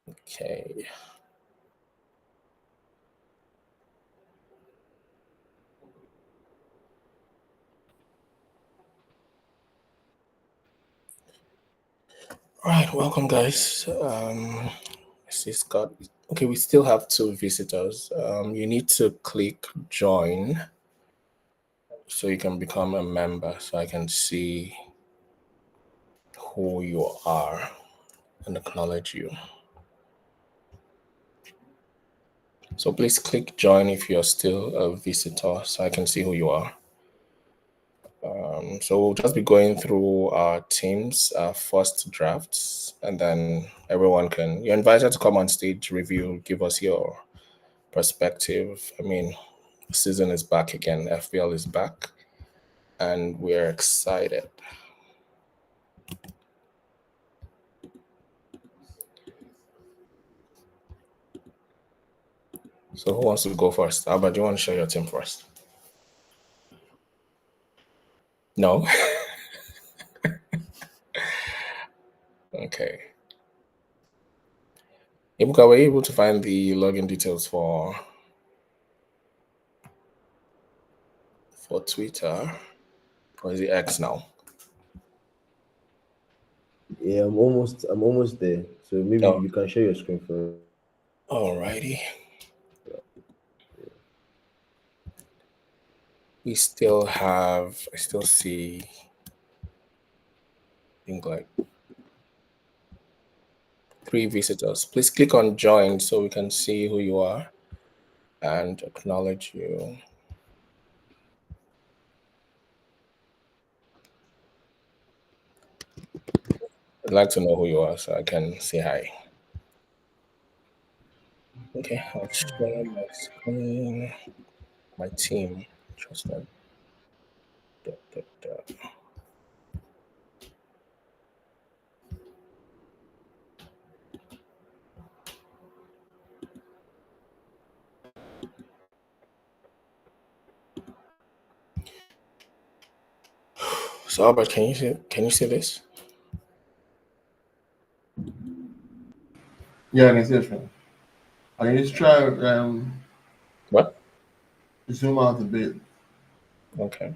Okay. All right, welcome, guys. I see Scott. Okay, we still have 2 visitors. You need to click join so you can become a member, so I can see who you are and acknowledge you. So please click join if you're still a visitor, so I can see who you are. So we'll just be going through our teams, our first drafts, and then you're invited to come on stage, review, give us your perspective. I mean, season is back again, FPL is back, and we're excited. So who wants to go first? Albert, do you want to show your team first? No? Okay. Ibuka, were you able to find the login details for Twitter? Or is it X now? Yeah, I'm almost there. So maybe you can share your screen for. Alrighty. I still see, I think like 3 visitors. Please click on join so we can see who you are and acknowledge you. I'd like to know who you are so I can say hi. Okay, I'll share my screen, my team. Just like that. So Albert, can you see this? Yeah, I can see it. I can just try What? zoom out a bit. Okay.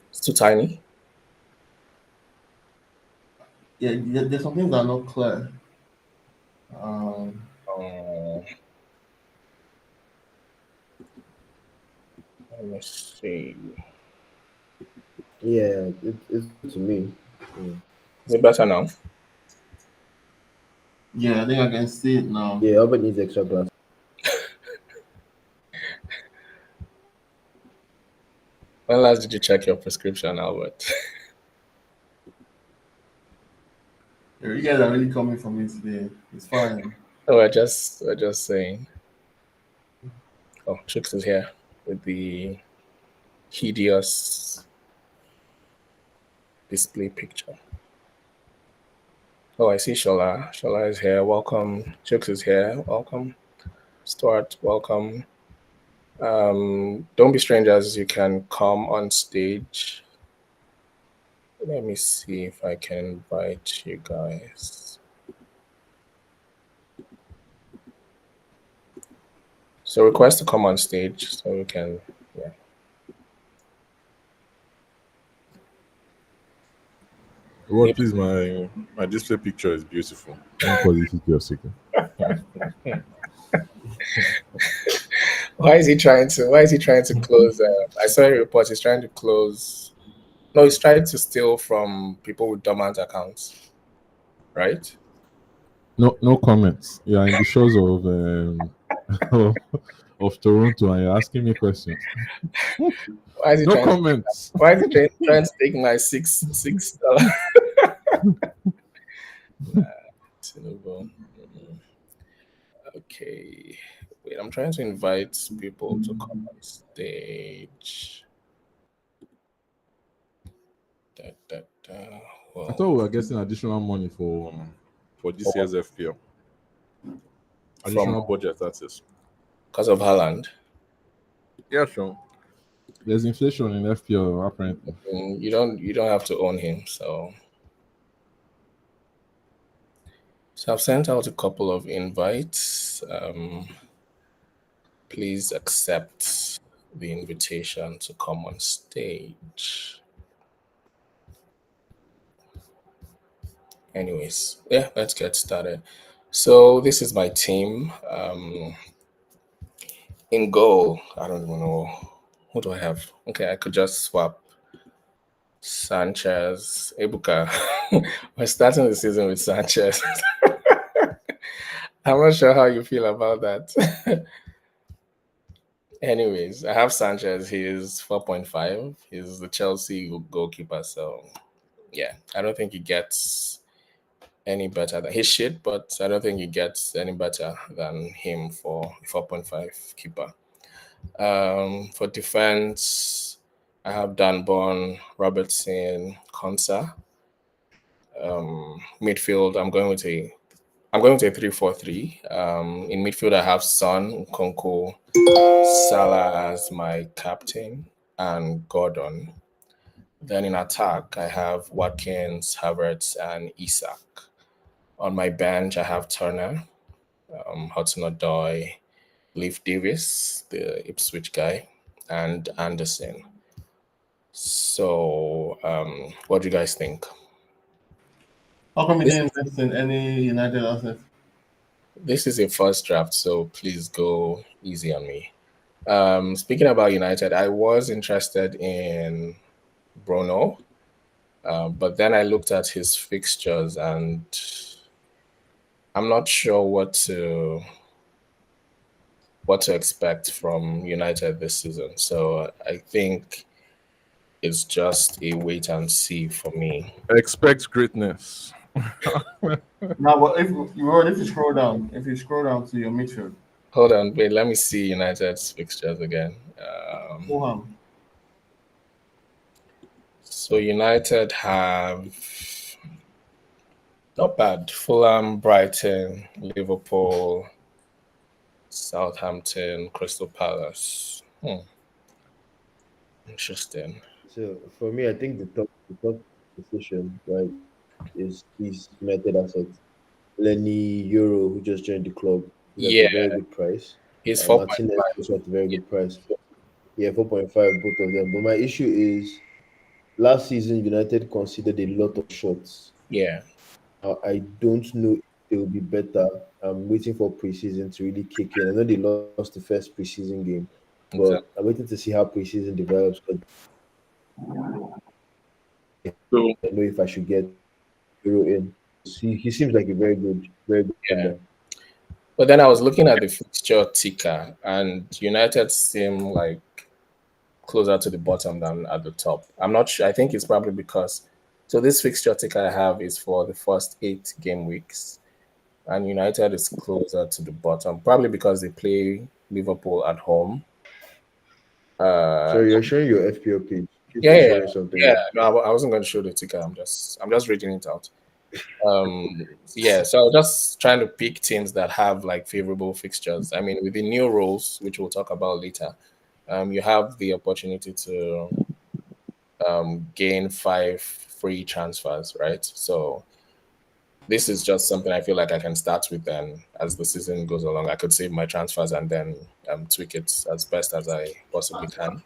It's too tiny. Yeah, there's some things that are not clear. Let me see. Yeah, it's to me. Yeah. Is it better now? Yeah, I think I can see it now. Yeah, Albert needs extra glass. When last did you check your prescription, Albert? Yeah, you guys are really coming for me today. It's fine. Oh, we're just saying. Oh, Chicks is here with the hideous display picture. Oh, I see Shola. Shola is here. Welcome. Chicks is here. Welcome. Stuart, welcome. Don't be strangers. You can come on stage. Let me see if I can invite you guys. So request to come on stage so we can, yeah. Well, please, my display picture is beautiful. Thank you for the second. Why is he trying to close? I saw a report. He's trying to close. No, he's trying to steal from people with dormant accounts, right? No comments. Yeah, in the shores of of Toronto, and you're asking me questions. Why is he no comments. Why is he trying to take my $6? Okay. Wait, I'm trying to invite people to come on stage. Well, I thought we were getting additional money for this year's FPL. Additional budget, that is. Because of Haaland? Yeah, sure. There's inflation in FPL apparently. You don't have to own him, so So I've sent out a couple of invites. Please accept the invitation to come on stage. Anyways, yeah, let's get started. So this is my team. In goal, I don't even know. Who do I have? Okay, I could just swap Sanchez, Ebuka. We're starting the season with Sanchez. I'm not sure how you feel about that. Anyways, I have Sanchez. He is 4.5. He's the Chelsea goalkeeper. So, yeah, I don't think he gets any better than his shit, but I don't think he gets any better than him for 4.5 keeper. For defense, I have Danborn, Robertson, Konsa. Midfield, I'm going with a 3-4-3. In midfield, I have Son, Konko, Salah as my captain, and Gordon. Then in attack, I have Watkins, Havertz, and Isak. On my bench, I have Turner, Hudson-Odoi, Leif Davis, the Ipswich guy, and Anderson. So, what do you guys think? How come you didn't invest in any United assets? This is a first draft, so please go easy on me. Speaking about United, I was interested in Bruno, but then I looked at his fixtures and I'm not sure what to expect from United this season. So I think it's just a wait and see for me. Expect greatness. Now, but if you scroll down, to your midfield, Hold on, wait, let me see United's fixtures again. Fulham, So United have not bad. Fulham, Brighton, Liverpool, Southampton, Crystal Palace. Interesting. So for me, I think the top position, right, is these United assets. Lenny Euro, who just joined the club, is at a Yeah, very good price. he's Martinez 4.5. also at a very good price. Yeah, 4.5, both of them. But my issue is last season United conceded a lot of shots. Yeah, I don't know if they will be better. I'm waiting for preseason to really kick in. I know they lost the first preseason game, but exactly. I'm waiting to see how preseason develops because So I know if I should get Euro in. He seems like a very good Yeah. defender. But then I was looking at the fixture ticker, and United seem like closer to the bottom than at the top. I'm not sure. I think it's probably because. So this fixture ticker I have is for the first 8 game weeks, and United is closer to the bottom, probably because they play Liverpool at home. So you're showing your FPL page. In case Yeah, you're yeah, showing something. yeah. No, I wasn't going to show the ticker. I'm just reading it out. Yeah, so I'm just trying to pick teams that have like favorable fixtures. I mean, with the new rules, which we'll talk about later, you have the opportunity to gain 5 free transfers, right? So this is just something I feel like I can start with. Then, as the season goes along, I could save my transfers and then tweak it as best as I possibly can.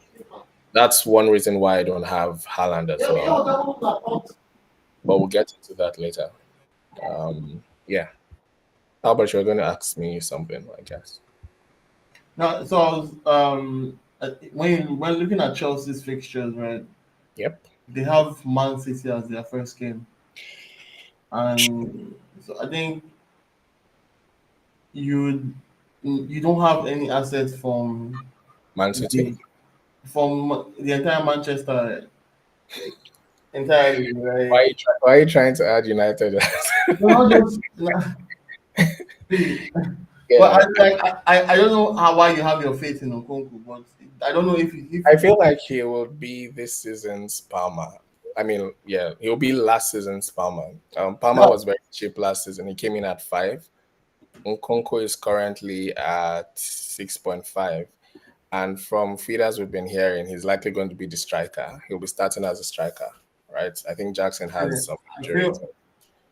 That's one reason why I don't have Haaland as well, but we'll get into that later. Yeah. Albert, you're going to ask me something, I guess. now, so I was when looking at Chelsea's fixtures, right? Yep. They have Man City as their first game, and so I think you don't have any assets Man City. the entire Manchester entirely, Why right? are why are you trying to add United? No, not just see, Yeah. but I don't know why you have your faith in Okonkwo, but I don't know if I feel like he will be this season's Palmer. I mean, yeah, he'll be last season's Palmer. Palmer no, was very cheap last season. He came in at 5. Nkunku is currently at 6.5. And from feeders we've been hearing, he's likely going to be the striker. He'll be starting as a striker, right? I think Jackson has some I injuries. feel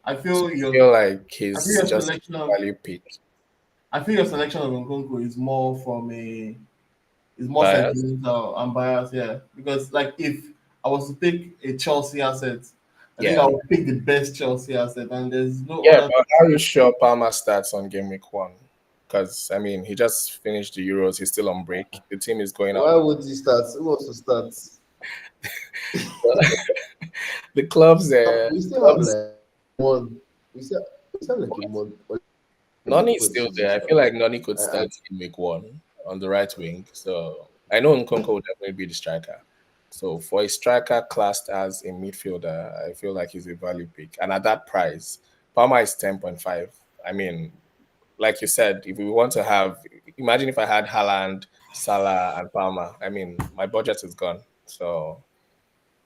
I So feel I your feel like I feel he's your just selection of value pick I feel your selection of Nkunku is more from a is more bias. sentimental and biased, yeah. Because like if I was to pick a Chelsea asset, I think I Yeah. would pick the best Chelsea asset, and there's no Yeah, other. but how are you sure Palmer starts on game week 1? Because I mean, he just finished the Euros. He's still on break. The team is going out. Why would he start? Who wants to start? The clubs, We still have clubs. like one. We still have like a month Nani is before the still season there. I feel starts. like Nani could I start in week 1 on the right wing. So I know Nkunku will definitely be the striker. So for a striker classed as a midfielder, I feel like he's a value pick. And at that price, Palmer is 10.5. I mean, like you said, if we want to have, imagine if I had Haaland, Salah, and Palmer. I mean, my budget is gone. So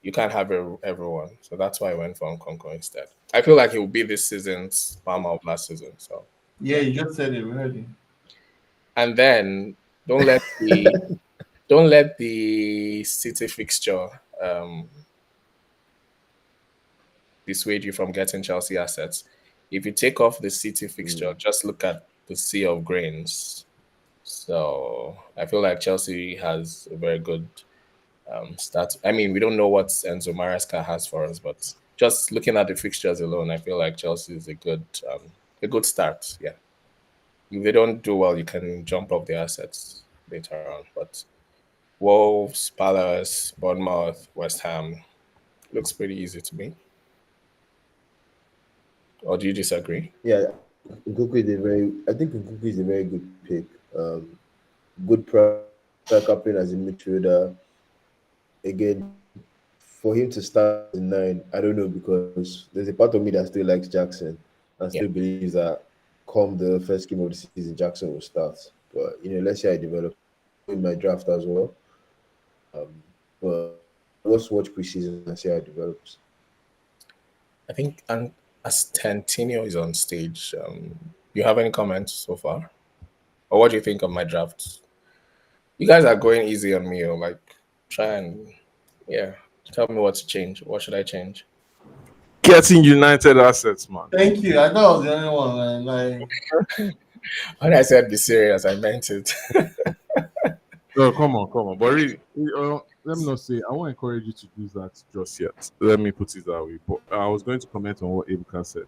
you can't have everyone. So that's why I went for Nkunku instead. I feel like he will be this season's Palmer of last season. So Yeah, you just said it already. and then don't let the don't let the City fixture um, dissuade you from getting Chelsea assets. If you take off the City fixture, just look at the sea of grains. So I feel like Chelsea has a very good start. I mean, we don't know what Enzo Maresca has for us, but just looking at the fixtures alone, I feel like Chelsea is a good start. Yeah, if they don't do well, you can jump up the assets later on. But Wolves, Palace, Bournemouth, West Ham looks pretty easy to me. Or do you disagree? Yeah, Nkunku is a very. I think Nkunku is a very good pick. Good price, striker playing as a midfielder. Again, for him to start in nine, I don't know because there's a part of me that still likes Jackson and Yeah, still believes that come the first game of the season, Jackson will start. But let's see how it develops. In my draft as well. But let's watch preseason and see how it develops. I think, and as Tantino is on stage, you have any comments so far? Or what do you think of my drafts? You guys are going easy on me, or like try and yeah, tell me what to change. What should I change? Getting United assets, man. Thank you. I thought I was the only one, man. Like, When I said be serious, I meant it. Oh, come on, come on. But really, let me not say, I won't encourage you to do that just yet. Let me put it that way. But I was going to comment on what Ebuka said.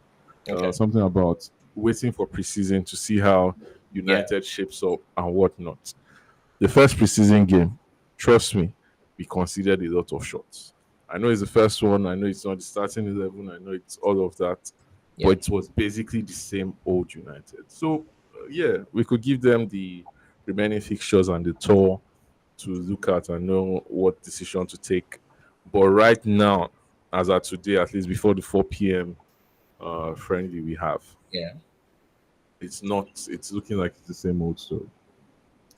Okay. Something about waiting for preseason to see how Yeah. United shapes up and whatnot. The first preseason game, trust me, we considered a lot of shots. I know it's the first one. I know it's not the starting 11. I know it's all of that. Yeah. But it was basically the same old United. So, yeah, we could give them the remaining fixtures and the tour to look at and know what decision to take. But right now, as at today, at least before the 4 p.m. Friendly we have, Yeah. it's not. It's looking like it's the same old story.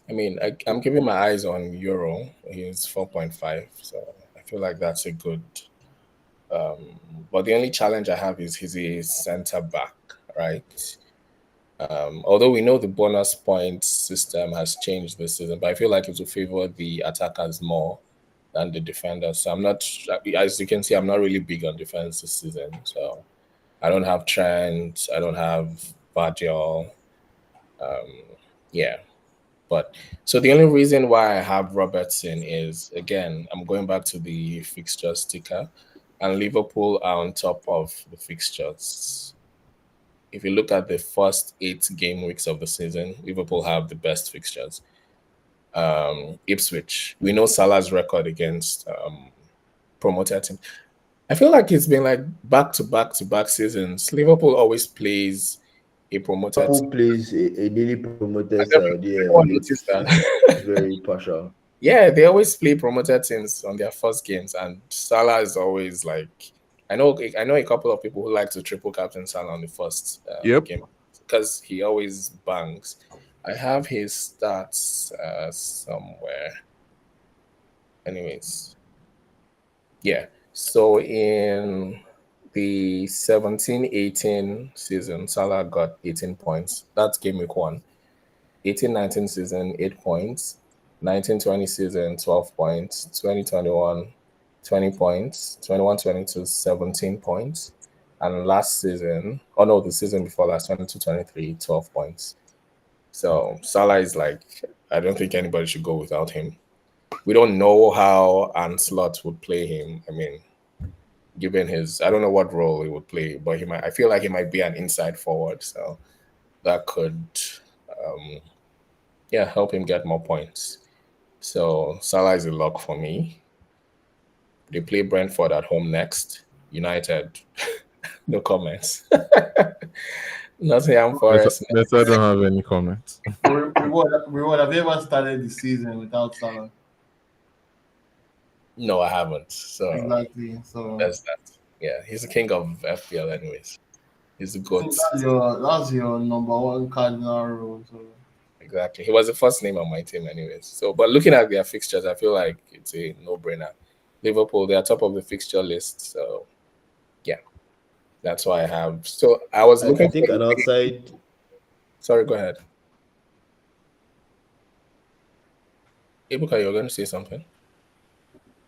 I mean, I'm keeping my eyes on Euro. He's 4.5, so I feel like that's a good. But the only challenge I have is he's a center back, right? Although we know the bonus point system has changed this season, but I feel like it will favor the attackers more than the defenders. So I'm not, as you can see, I'm not really big on defense this season. So I don't have Trent, I don't have Vardiol. Yeah, but so the only reason why I have Robertson is again, I'm going back to the fixture sticker, and Liverpool are on top of the fixtures. If you look at the first 8 game weeks of the season, Liverpool have the best fixtures. Ipswich, we know Salah's record against promoted team. I feel like it's been like back to back to back seasons. Liverpool always plays a promoted team. Liverpool plays a newly promoted Has side. Yeah, everyone noticed it's that? very partial. Yeah, they always play promoted teams on their first games, and Salah is always like. I know a couple of people who like to triple captain Salah on the first Yep. game because he always bangs. I have his stats somewhere. Anyways, yeah. So in the 17-18 season, Salah got 18 points. That's game week 1. 18-19 season, 8 points. 19-20 season, 12 points. 20-21, 20 points. 21-22, 17 points. And last season, oh no, the season before last, 22-23, 12 points. So Salah is like, I don't think anybody should go without him. We don't know how Anslot would play him. I mean, given his, I don't know what role he would play, but he might. I feel like he might be an inside forward, so that could, um, yeah, help him get more points. So Salah is a lock for me. They play Brentford at home next. United, no comments. Nottingham Forest. Better don't have any comments. Reward, have you ever started the season without Salah? No, I haven't. So Exactly. So that's that. Yeah, he's the king of FPL, anyways. He's the I think goat. that's your number one cardinal rule. So Exactly. He was the first name on my team, anyways. So, but looking at their fixtures, I feel like it's a no-brainer. Liverpool, they are top of the fixture list. So, yeah, that's why I have. So, I was I looking think for. an outside. Sorry, go ahead. Ibuka, you're going to say something?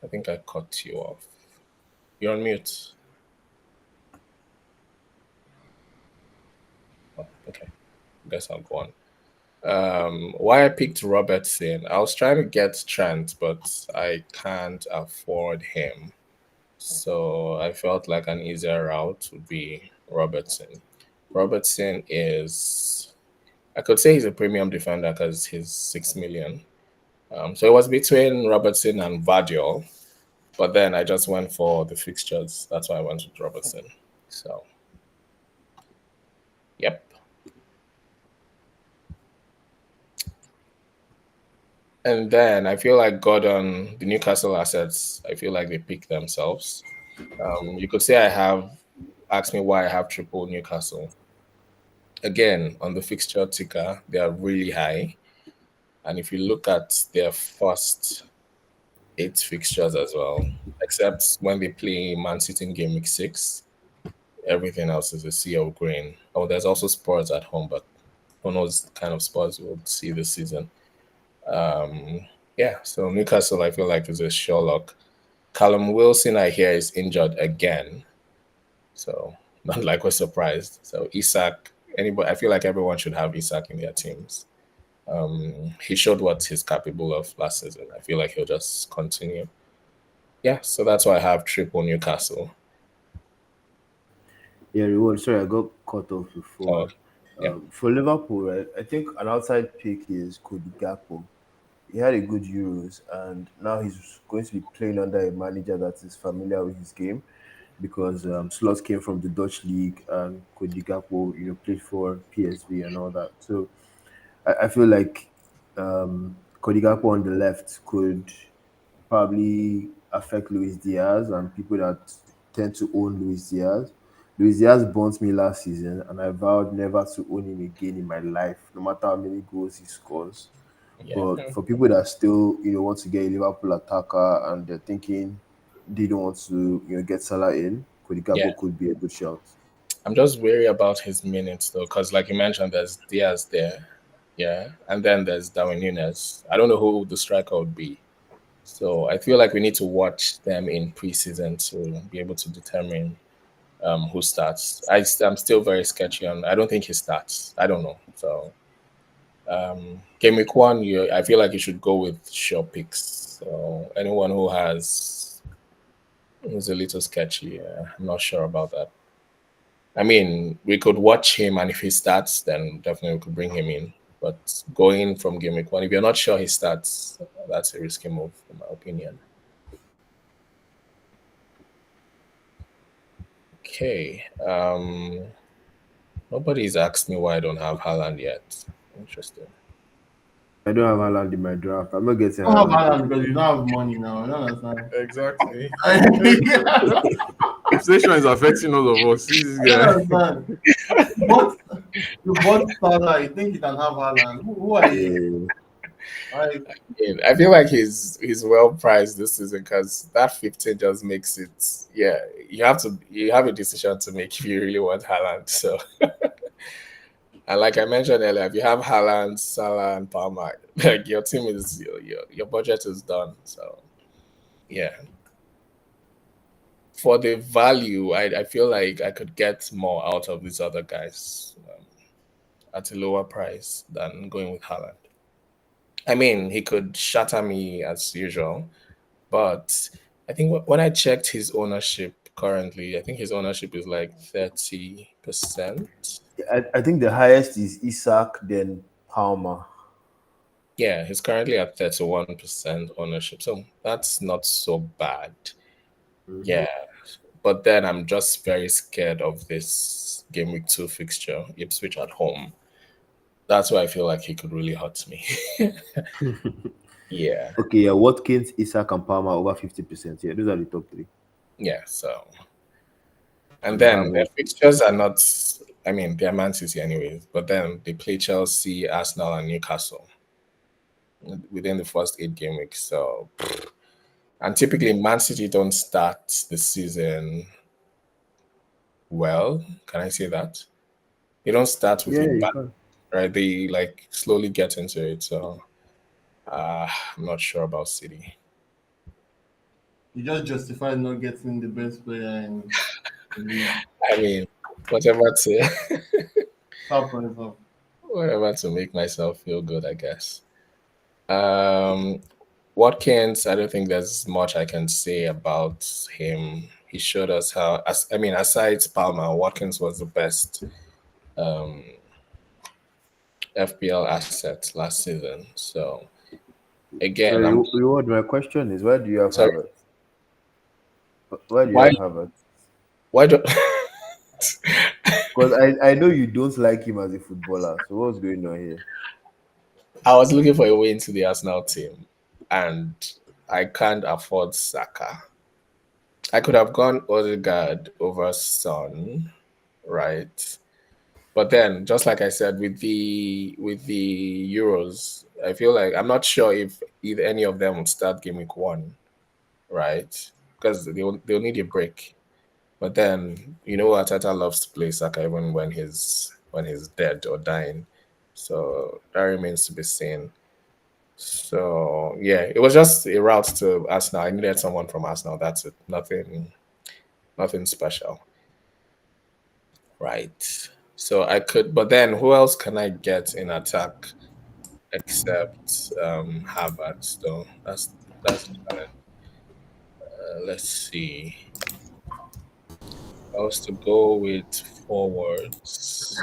I think I cut you off. You're on mute. Oh, okay. Guess I'll go on. Why I picked Robertson, I was trying to get Trent, but I can't afford him. So I felt like an easier route would be Robertson. Robertson is, I could say he's a premium defender because he's 6 million. So it was between Robertson and Vardiol, but then I just went for the fixtures. That's why I went with Robertson. So, yep. And then I feel like Gordon, the Newcastle assets, I feel like they pick themselves. You could say I have asked me why I have triple Newcastle. Again, on the fixture ticker, they are really high. And if you look at their first 8 fixtures as well, except when they play Man City in game week 6, everything else is a sea of green. Oh, there's also Spurs at home, but who knows the kind of Spurs we'll see this season. Yeah, so Newcastle, I feel like is a sure lock. Callum Wilson, I hear, is injured again. So not like we're surprised. So Isak, anybody, I feel like everyone should have Isak in their teams. He showed what he's capable of last season. I feel like he'll just continue. Yeah, so that's why I have triple Newcastle. Yeah, reward. Sorry, I got cut off So before. yeah, For Liverpool, right? I think an outside pick is Cody Gakpo. He had a good Euros, and now he's going to be playing under a manager that is familiar with his game because Slots came from the Dutch league and Cody Gakpo, played for PSV and all that. So I feel like Cody Gakpo on the left could probably affect Luis Diaz and people that tend to own Luis Diaz. Luis Diaz burnt me last season, and I vowed never to own him again in my life, no matter how many goals he scores. yeah, But for people that still, want to get a Liverpool attacker and they're thinking they don't want to, get Salah in, Cody yeah. Gakpo could be a good shout. I'm just wary about his minutes though, because like you mentioned, there's Diaz there, yeah, and then there's Darwin Nunes. I don't know who the striker would be. So I feel like we need to watch them in preseason to be able to determine who starts. I'm still very sketchy on. I don't think he starts. I don't know. So game week 1, I feel like you should go with sure picks. So anyone who's a little sketchy, I'm not sure about that. I mean, we could watch him, and if he starts, then definitely we could bring him in. But going from game week 1, if you're not sure he starts, that's a risky move, in my opinion. Okay. Nobody's asked me why I don't have Haaland yet. Interesting. I don't have Haaland in my draft. I'm not getting you don't have Haaland. balance because you don't have money now. I don't understand. Exactly. I Inflation is affecting all of us. See this don't guy. understand. But you bought Salah, you think you can have Haaland. Who are you? Yeah. Like, I feel like he's well priced this season because that 15 just makes it. Yeah, you have a decision to make if you really want Haaland. So, and like I mentioned earlier, if you have Haaland, Salah, and Palmer, like your team is your budget is done. So, yeah. for the value, I feel like I could get more out of these other guys at a lower price than going with Haaland. I mean, he could shatter me as usual, but I think when I checked his ownership currently, I think his ownership is like 30%. I think the highest is Isak, then Palmer. Yeah, he's currently at 31% ownership. So that's not so bad. Yeah. But then I'm just very scared of this game week 2 fixture, Ipswich at home. That's why I feel like he could really hurt me. Yeah. Okay, yeah, Watkins, Isak, and Palmer over 50%. Yeah, those are the top three. Yeah. So, and And you have then their what? fixtures are not, I mean, they're Man City anyways, but then they play Chelsea, Arsenal, and Newcastle within the first 8 game weeks. So, and typically Man City don't start the season well. Can I say that? They don't start with Yeah, a you bang, can. right? They like slowly get into it. So I'm not sure about City. You just justified not getting the best player in the league. I mean, whatever to Stop for yourself. whatever to make myself feel good, I guess. Um, Watkins, I don't think there's much I can say about him. He showed us how. I mean, aside Palmer, Watkins was the best um, FPL asset last season. So So again, I'm reward. My question is, why do you have sorry. Harvard? Why do you Why? have Harvard? Why do? Because I know you don't like him as a footballer. So what's going on here? I was looking for a way into the Arsenal team, and I can't afford Saka. I could have gone Odegaard over Son, right? But then, just like I said, with the Euros, I feel like I'm not sure if either any of them would start game week 1, right? Because they'll need a break. But then Ateta loves to play Saka even when he's dead or dying. So that remains to be seen. So yeah, it was just a route to Arsenal. I needed someone from Arsenal. That's it. Nothing special. Right. So I could, but then who else can I get in attack except Havertz? Though that's the challenge. Let's see. I was to go with forwards.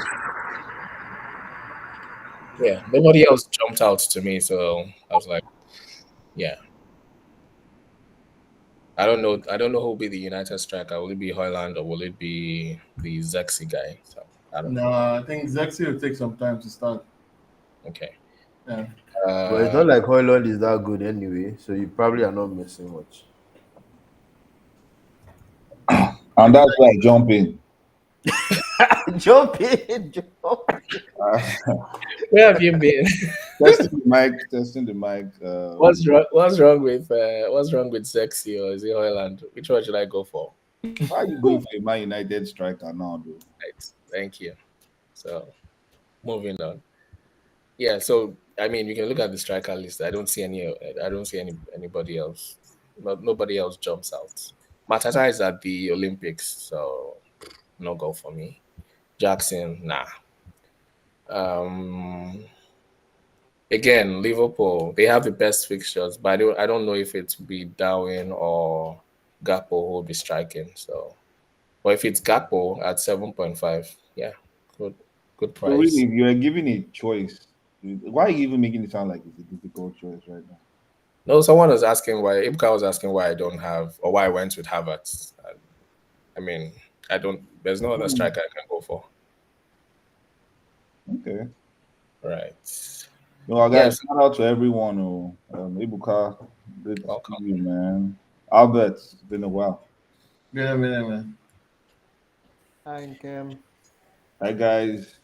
Yeah, nobody else jumped out to me, so I was like, yeah. I don't know who will be the United striker. Will it be Hoyland or will it be the Zexi guy? So I don't know. No, I think Zexi will take some time to start. Okay. Yeah. But it's not like Hoyland is that good anyway. So you probably are not missing much. And that's why I jump in. Jump in, jump. Where have you been? Testing the mic. What's wrong? What's wrong with Sexy or is it Hoyland? Which one should I go for? Why are you going for a Man United striker now, though? Right. Thank you. So moving on. Yeah. So I mean, you can look at the striker list. I don't see anybody else. Nobody else jumps out. Matata is at the Olympics, so no go for me. Jackson, nah. Um, Again, Liverpool, they have the best fixtures, but I don't know if it's be Darwin or Gakpo who will be striking. So, but if it's Gakpo at 7.5, yeah, good So really, price. if you are given a choice, why are you even making it sound like it's a difficult choice right now? No, someone was asking why Ibka was asking why I don't have or why I went with Havertz. I mean, I don't. There's no other striker I can go for. Okay. Right. Well, guys, Yes. shout out to everyone. Ibuka, good to Welcome. see you, man. Albert, it's been a while. Yeah, man. Thank him. Hi, guys.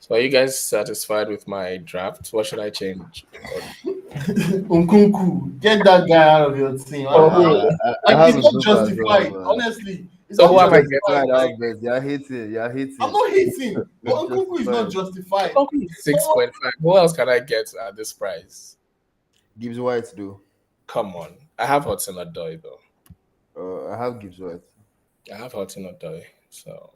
So, are you guys satisfied with my draft? What should I change? Nkunku, get that guy out of your team. Oh, I Like have it's a not book as justified. well, man. Honestly, it's So not who am I justified. getting? Like, Albert, you're hating. You're hating. I'm not hating, but It's Nkunku is not justified. Nkunku is 6.5. Who else can I get at this price? Gibbs White, though. Come on. I have Hudson Odoi though. I have Gibbs White. I have Hudson Odoi. So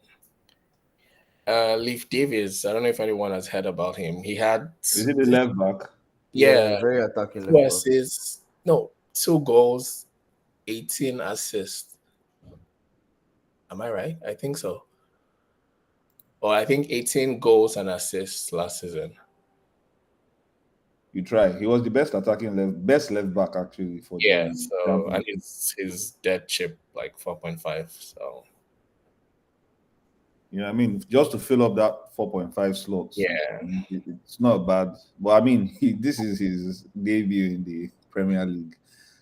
Leaf Davis, I don't know if anyone has heard about him. He had Is it the left back? Yeah, yeah, very attacking two left back. assists. No, 2 goals, 18 assists. Am I right? I think so. Or I think 18 goals and assists last season. You try. He was the best left back actually for Yeah, the so and championship. his dead chip like 4.5. So You know what I mean? Just to fill up that 4.5 slots, yeah, it's not bad. But I mean, this is his debut in the Premier League.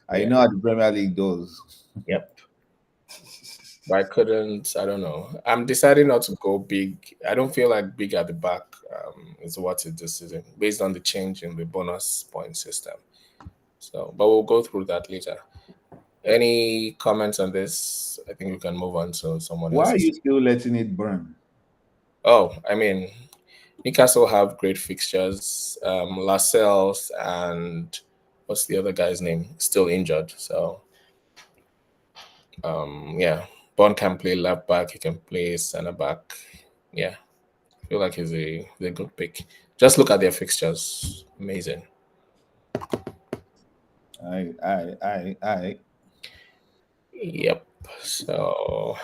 I yeah. know how the Premier League does. Yep. But I couldn't, I don't know. I'm deciding not to go big. I don't feel like big at the back is what it this season, based on the change in the bonus point system. So, but we'll go through that later. Any comments on this? I think we can move on to someone Why are else's. you still letting it burn? Oh, I mean, Newcastle have great fixtures. Lascelles and what's the other guy's name? Still injured. So, yeah, Bond can play left back. He can play center back. Yeah, I feel like he's a good pick. Just look at their fixtures. Amazing. I. Yep. So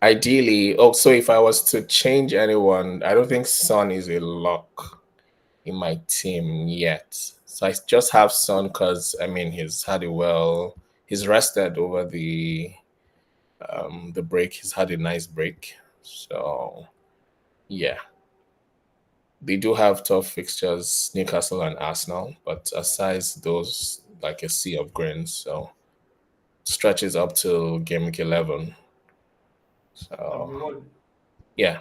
ideally, oh, so if I was to change anyone, I don't think Son is a lock in my team yet. So I just have Son because I mean he's had a he's rested over the break. He's had a nice break. So yeah. They do have tough fixtures, Newcastle and Arsenal, but aside those, like a sea of green. So stretches up till game week 11. So Reward. yeah,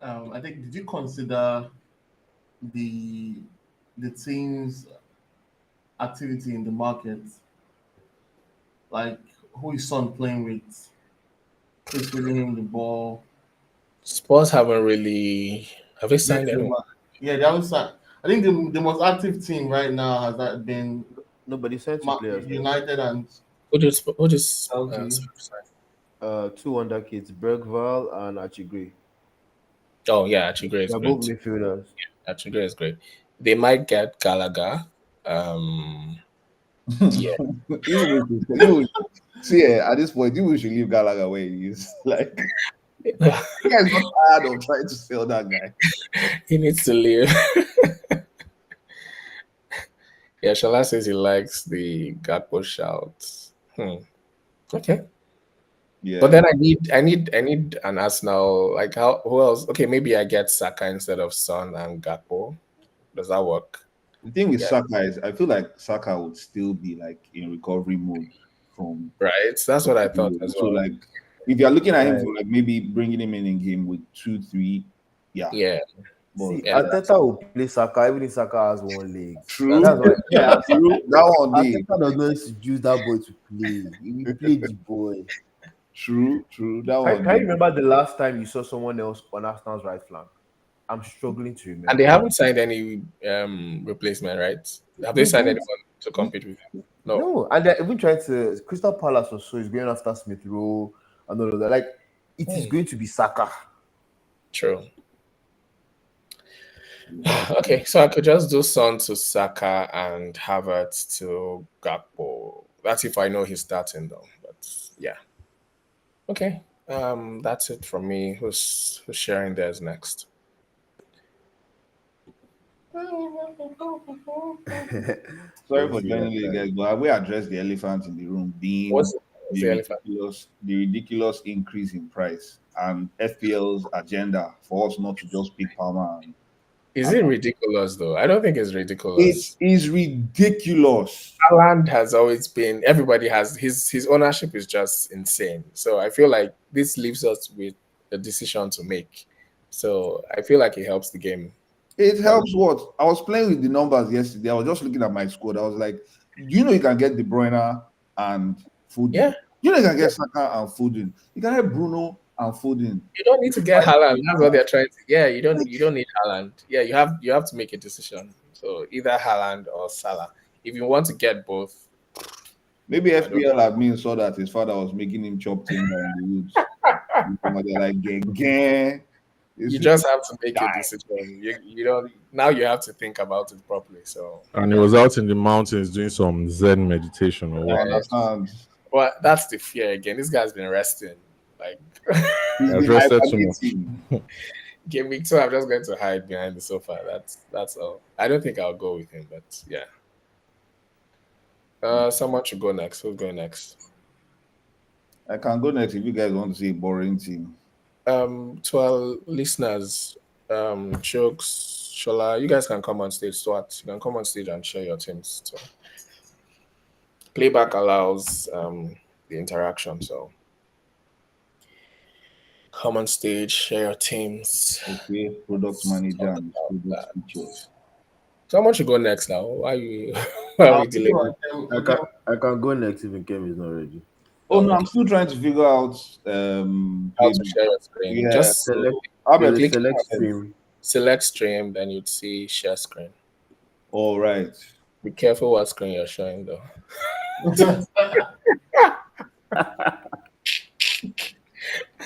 I think, did you consider the the team's activity in the market, like who is Son playing with, who's feeding him the ball? Spurs haven't really have they Yeah, signed anyone? yeah, that was. I think the most active team right now has that been Nobody sent two players. Though. United and Who just Chelsea. sign? Two wonder kids, Bergval and Achigre. Oh yeah, Achigre is They're both great. midfielders. Achigre is great. They might get Gallagher. Um, yeah, See, at this point, you should leave Gallagher where he is. Like, you guys not tired of trying to sell that guy. he needs to leave. Yeah, Shala says he likes the Gakpo shouts. Okay. Yeah. But then I need an Arsenal, like how who else? Okay, maybe I get Saka instead of Son and Gakpo. Does that work? The thing with Yeah. Saka is, I feel like Saka would still be like in recovery mode from. Right. That's what I thought as So, well. like, if you're looking at him Right. for like maybe bringing him in game with 2-3, yeah. Yeah. But See, Yeah, Arteta will play Saka even if Saka has one leg. true, That's why. yeah, true. That one day, Arteta does not use that boy to play. He will play the boy. true. That one Can you day. remember the last time you saw someone else on Arsenal's right flank? I'm struggling to remember. and they haven't signed any replacement, right? Have they signed anyone to compete with him? No. No, and they're even trying to. Crystal Palace or so is going after Smith Rowe and all of that. Like, it is going to be Saka. True. Okay, so I could just do Son to Saka and Havertz to Gakpo. That's if I know he's starting though. But yeah. Okay. That's it from me. Who's sharing theirs next? Sorry for joining you guys, but have we addressed the elephant in the room being What's the elephant? the ridiculous increase in price and FPL's agenda for us not to just pick Palmer? Is it ridiculous though? I don't think it's ridiculous. It is ridiculous. Haaland has always been. Everybody has his ownership is just insane. So I feel like this leaves us with a decision to make. So I feel like it helps the game. It helps what? I was playing with the numbers yesterday. I was just looking at my squad. I was like, you know, you can get De Bruyne and Foden. Yeah. You know, you can get Saka and Foden. You can get Bruno and Foden. You don't need to get Haaland. That's what they're trying to. Yeah, you don't need Haaland. Yeah, you have to make a decision. So either Haaland or Salah. If you want to get both, Maybe I don't. FPL admin saw that his father was making him chop timber in the woods. They're like, gang. You This will just have to make a die. decision. You don't now. You have to think about it properly. So, And he was out in the mountains doing some Zen meditation or I what. understand. well, that's the fear again. This guy's been resting. Like He's He has been rested too much. hibernating. game week 2, I'm just going to hide behind the sofa. That's all. I don't think I'll go with him, but yeah. Someone should go next. Who's going next? I can go next if you guys want to see a boring team. To our listeners, Chooks, Shola, you guys can come on stage. Swat, you can come on stage and share your teams. So playback allows the interaction. So come on stage, share your teams. Okay, product manager and Talk product about that. features. Someone should go next now. Why are you why are we delaying? I can go next if Nkem is not ready. Oh no, Okay. I'm still trying to figure out How to playbook. share your screen. Yeah. Just Select Albert, click select on stream. select stream, then you'd see share screen. all right. Be careful what screen you're showing though.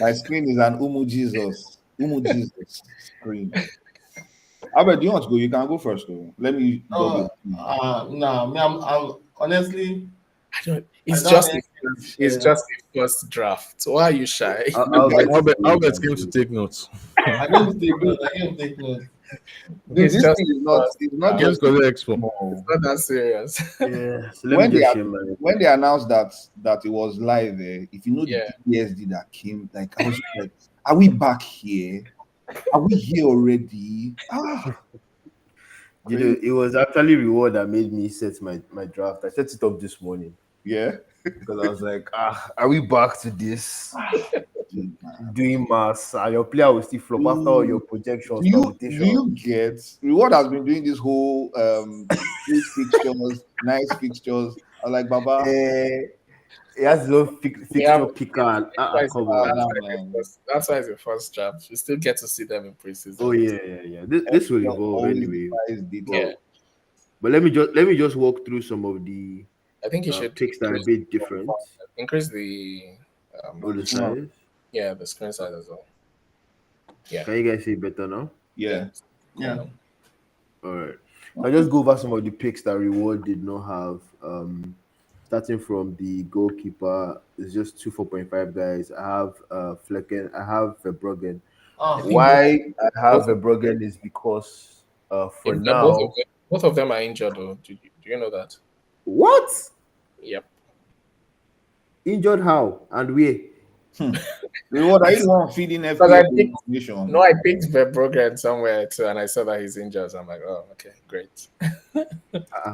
My screen is an Umu Jesus screen. Albert, do you want to go? You can go first though. Let me No, go. no, me, I'm honestly, I don't I it's don't just think it's just a first draft. Why are you shy? Albert came to take notes. I don't take notes. I can't take notes. Dude, It's this just thing is not first it's not draft. Games just Collect Expo. small. Not that serious. Yeah. So let When me they just are share my. when they announced that it was live, if you know the Yeah. PSD that came, like I was just like, are we back here? Are we here already? You know, it was actually reward that made me set my draft. I set it up this morning Yeah. because I was like, are we back to this? Dude, man. Doing mass, your player will still flop after all your projections, Do you permutations. get Reward has been doing this whole good fixtures, nice fixtures. I was like, Baba, He has his own Yeah, fixture picker. And, come on. man. that's why it's the first draft. You still get to see them in preseason. Oh yeah. This will FPL evolve always anyway. defies data. Yeah. But let me just walk through some of the I think you should picks that are a bit different. increase the Oh, the size. yeah, the screen size as well. Yeah. Can you guys see better now? Yeah. Yeah. All right. I'll just go over some of the picks that Reward did not have. Starting from the goalkeeper, it's just 2 4.5 guys. I have Flecken, I have Verbruggen. Oh, Why I have Verbruggen is because for Both now. of them are injured though. Do you know that? What? Yep. Injured how and where? Reward, are you the one feeding Because I FPL picked information? no, I picked Verbruggen somewhere too, and I saw that he's injured. So I'm like, oh, okay, great.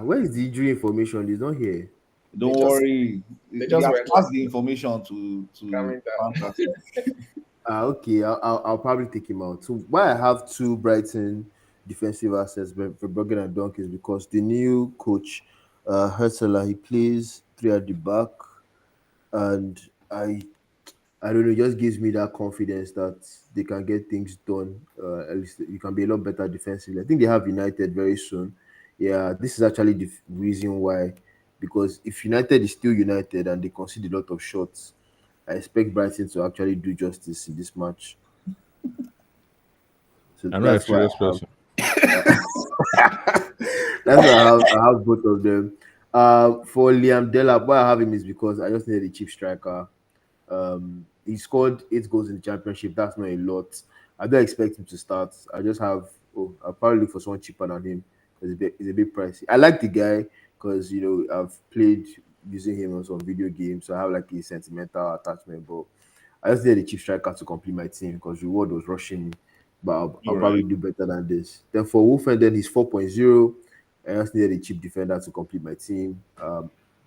Where is the injury information? It's not here. Don't They just- worry. they They just have went passed the information to Coming down. Fantasy. Okay, I'll probably take him out. So why I have two Brighton defensive assets, Verbruggen and Dunk, is because the new coach, Hertzler, he plays three at the back, and I don't know, it just gives me that confidence that they can get things done. At least you can be a lot better defensively. I think they have United very soon. Yeah, this is actually the reason why. Because if United is still United and they concede a lot of shots, I expect Brighton to actually do justice in this match. So I know a that's why serious person. that's why I have both of them. For Liam Delap, why I have him is because I just needed a cheap striker. He scored 8 goals in the championship. That's not a lot. I don't expect him to start. I just have. I'll probably look for someone cheaper than him because it's a bit pricey. I like the guy because I've played using him on some video games, so I have like a sentimental attachment. But I just needed a cheap striker to complete my team because Reward was rushing me. But I'll probably do better than this. Then for Wolfen, he's 4.0. I just needed a cheap defender to complete my team.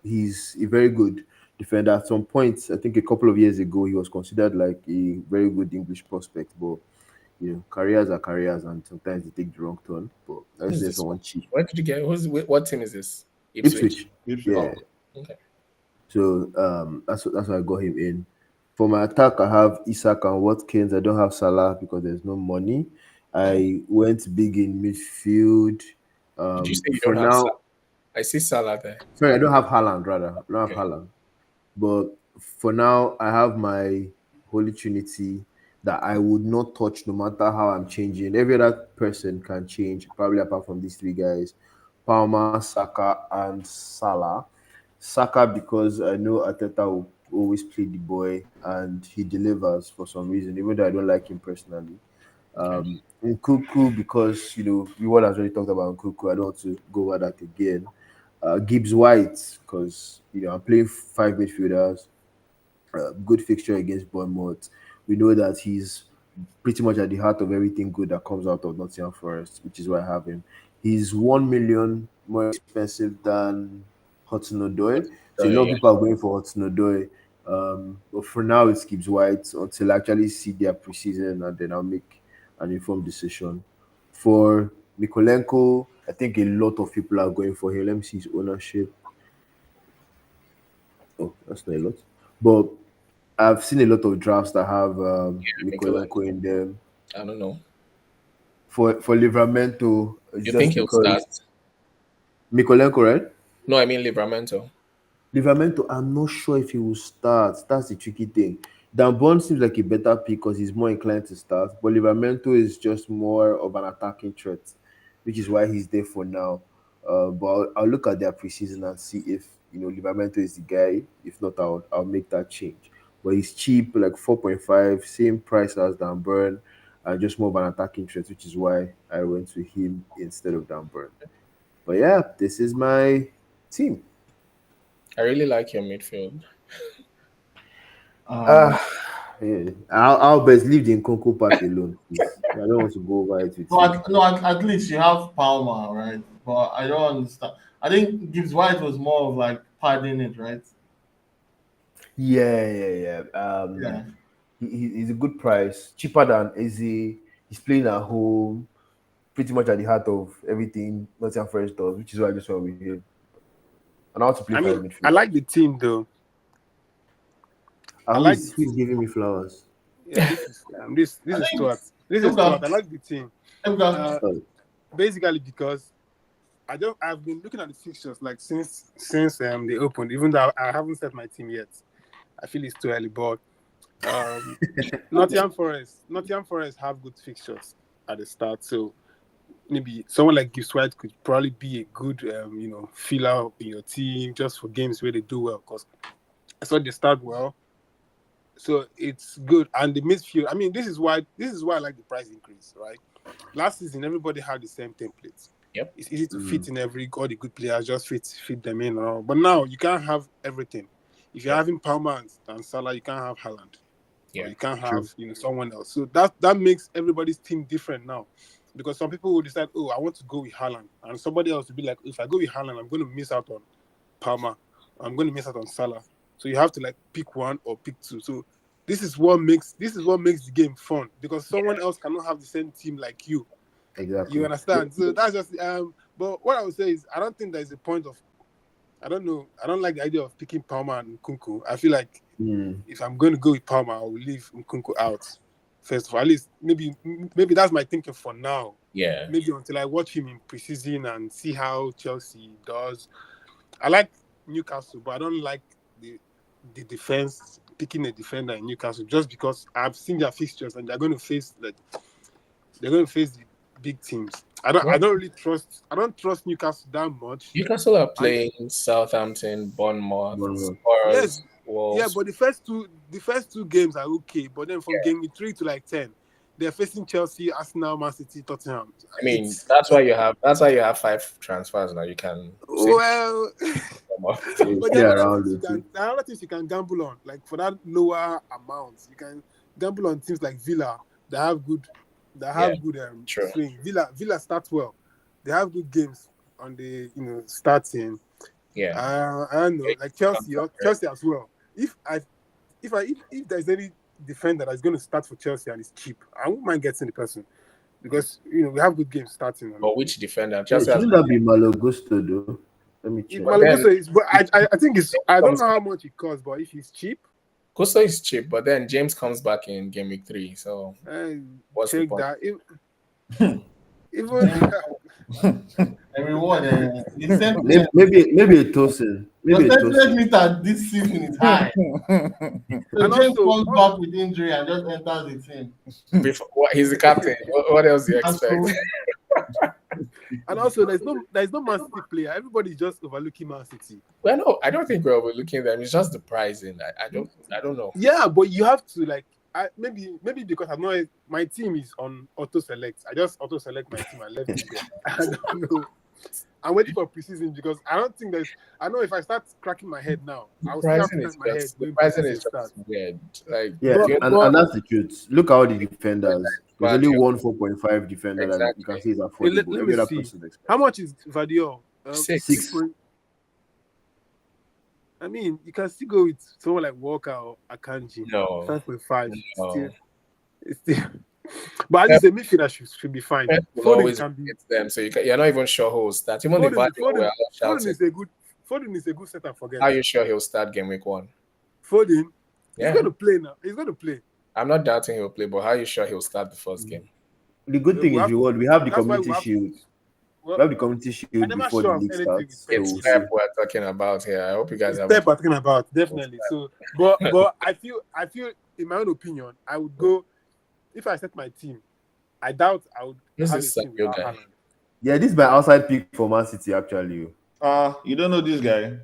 He's a very good defender. At some point, I think a couple of years ago, he was considered like a very good English prospect. But careers are careers, and sometimes they take the wrong turn. But I just need someone cheap. Where did you get? What team is this? Ipswich. Yeah. Oh, okay. So that's why I got him in. For my attack, I have Isak and Watkins. I don't have Salah because there's no money. I went big in midfield. Did you say you for don't have now, Salah? I see Salah there. Sorry, I don't have Haaland. Rather, I don't have Okay. Haaland. But for now, I have my holy trinity that I would not touch no matter how I'm changing. Every other person can change, probably apart from these three guys: Palmer, Saka, and Salah. Saka because I know Ateta will always play the boy and he delivers for some reason, even though I don't like him personally. Okay. Nkuku because everyone has already talked about Nkuku. I don't want to go over that again. Gibbs White because I'm playing five midfielders. Good fixture against Bournemouth. We know that he's pretty much at the heart of everything good that comes out of Nottingham Forest, which is why I have him. He's 1 million more expensive than Hudson Odoi, So so a lot of yeah, people are going for Hudson Odoi. But for now, it's Gibbs White until I actually see their preseason, and then I'll make an informed decision. For Mikolenko, I think a lot of people are going for him. Let me see his ownership. Oh, that's not a lot. But I've seen a lot of drafts that have Mikolenko Mikolenko. in them. I don't know. For Livramento, You think just he'll start? because Mikolenko, right? No, I mean Livramento. Livramento, I'm not sure if he will start. That's the tricky thing. Dan Bond seems like a better pick because he's more inclined to start, but Livramento is just more of an attacking threat, which is why he's there for now. But I'll look at their preseason and see if Livramento is the guy. If not, I'll make that change. But he's cheap, like 4.5, same price as Dan Burn, and just more of an attacking threat, which is why I went to him instead of Dan Burn. But yeah, this is my team. I really like your midfield. Um, Ah, yeah. I'll best leave the Nkunku part alone, please. I don't want to go over it with no, you. at least you have Palmer, right? But I don't understand. I think Gibbs White was more of like padding it, right? Yeah. Yeah. He's a good price, cheaper than Izzy. He's playing at home, pretty much at the heart of everything Nottingham Forest does, which is why I just went with him. And I want to play I five mean, I midfield. like the team though. I And like the who's team. giving me flowers? Yeah, this I is think Stuart. This is Emga, Stuart. I like the team. Emga, Oh, Basically because I've been looking at the fixtures like since they opened, even though I haven't set my team yet. I feel it's too early, but um, Nottingham Forest have good fixtures at the start, so maybe someone like Gibbs White could probably be a good filler in your team just for games where they do well. Because I saw they start well, so it's good. And the midfield, I mean, this is why I like the price increase, right? Last season, everybody had the same templates. Yep. It's easy to fit in all the good players, just fit them in. But now you can't have everything. If you're having Palmer and Salah, you can't have Haaland. Or Yeah. you can't true. have someone else. So that makes everybody's team different now. Because some people will decide, oh, I want to go with Haaland. And somebody else will be like, if I go with Haaland, I'm going to miss out on Palmer. I'm going to miss out on Salah. So you have to like pick one or pick two. So this is what makes the game fun, because someone else cannot have the same team like you. exactly. You understand? So that's just but what I would say is I don't think there's a point of, I don't know. I don't like the idea of picking Palmer and Nkunku. I feel like if I'm going to go with Palmer, I will leave Nkunku out. First of all, at least maybe that's my thinking for now. Yeah. Maybe until I watch him in preseason and see how Chelsea does. I like Newcastle, but I don't like the defense, picking a defender in Newcastle, just because I've seen their fixtures and they're going to face the big teams. I don't trust Newcastle that much. Newcastle are playing Southampton, Bournemouth, Bournemouth. Spurs, Yes, yeah, Wolves. but the first two games are okay, but then from game 3 to like 10, they're facing Chelsea, Arsenal, Man City, Tottenham. I mean, that's why you have 5 transfers now. You can say Well, You but play there are around with it. other things you can gamble on, like for that lower amount, you can gamble on teams like Villa that have good true. swing. Villa starts well. They have good games on the starting. Yeah. I don't know, like Chelsea as well. If there's any defender that's going to start for Chelsea and it's cheap, I wouldn't mind getting the person, because we have good games starting. But which defender? Yeah, Chelsea has shouldn't that be Malo Gusto though? Let me check. But then- Malagusto is, but I think it's, I don't know how much it costs, but if it's cheap, Costa is cheap, but then James comes back in game week 3. So what's the take point? that. Even Everyone, the sentiment, Maybe a Tosin. your Maybe a sentiment Tosin. meter this season is high. So and James also comes back with injury and just enters the team. Before, he's the captain. What else do you And expect? so, and also there's no Man City player. Everybody's just overlooking Man City. Well, no, I don't think we're overlooking them. It's just the pricing. I don't know. Yeah, but you have to like maybe because I'm not my team is on auto select. I just auto select my team and left it there. I don't know. I'm waiting for preseason because I don't think there's. I know if I start cracking my head now, I'll still have to crack my head. The When pricing preseason is starts. just weird. Like, Yeah, But and that's the truth. Look at all the defenders. There's only Vardy, one 4.5 defender that you can say is affordable. let Every me other see. person is How much is Vadio? 6. I mean, you can still go with someone like Walker or Akanji. No. 5.5. No. Still. But at least the midfielder should be fine. Pep will Foden always can be. get them, so you're not even sure who will start. Even the Vardy were all Foden shouting. is a good set and forget. How are you sure he'll start game week 1? Foden, Yeah. he's going to play now. He's going to play. I'm not doubting he'll play, but how are you sure he'll start the first game? The good thing is we have the That's why community shield. Well, We have the community shield never before sure the of league anything starts. with Pep. It's So Pep we're talking about here. I hope you guys have Step we're talking about definitely. So, but I feel in my own opinion, I would go if I set my team. I doubt I would This have is a team your without guy. Haaland. yeah, this is my outside pick for Man City actually. You don't know this guy.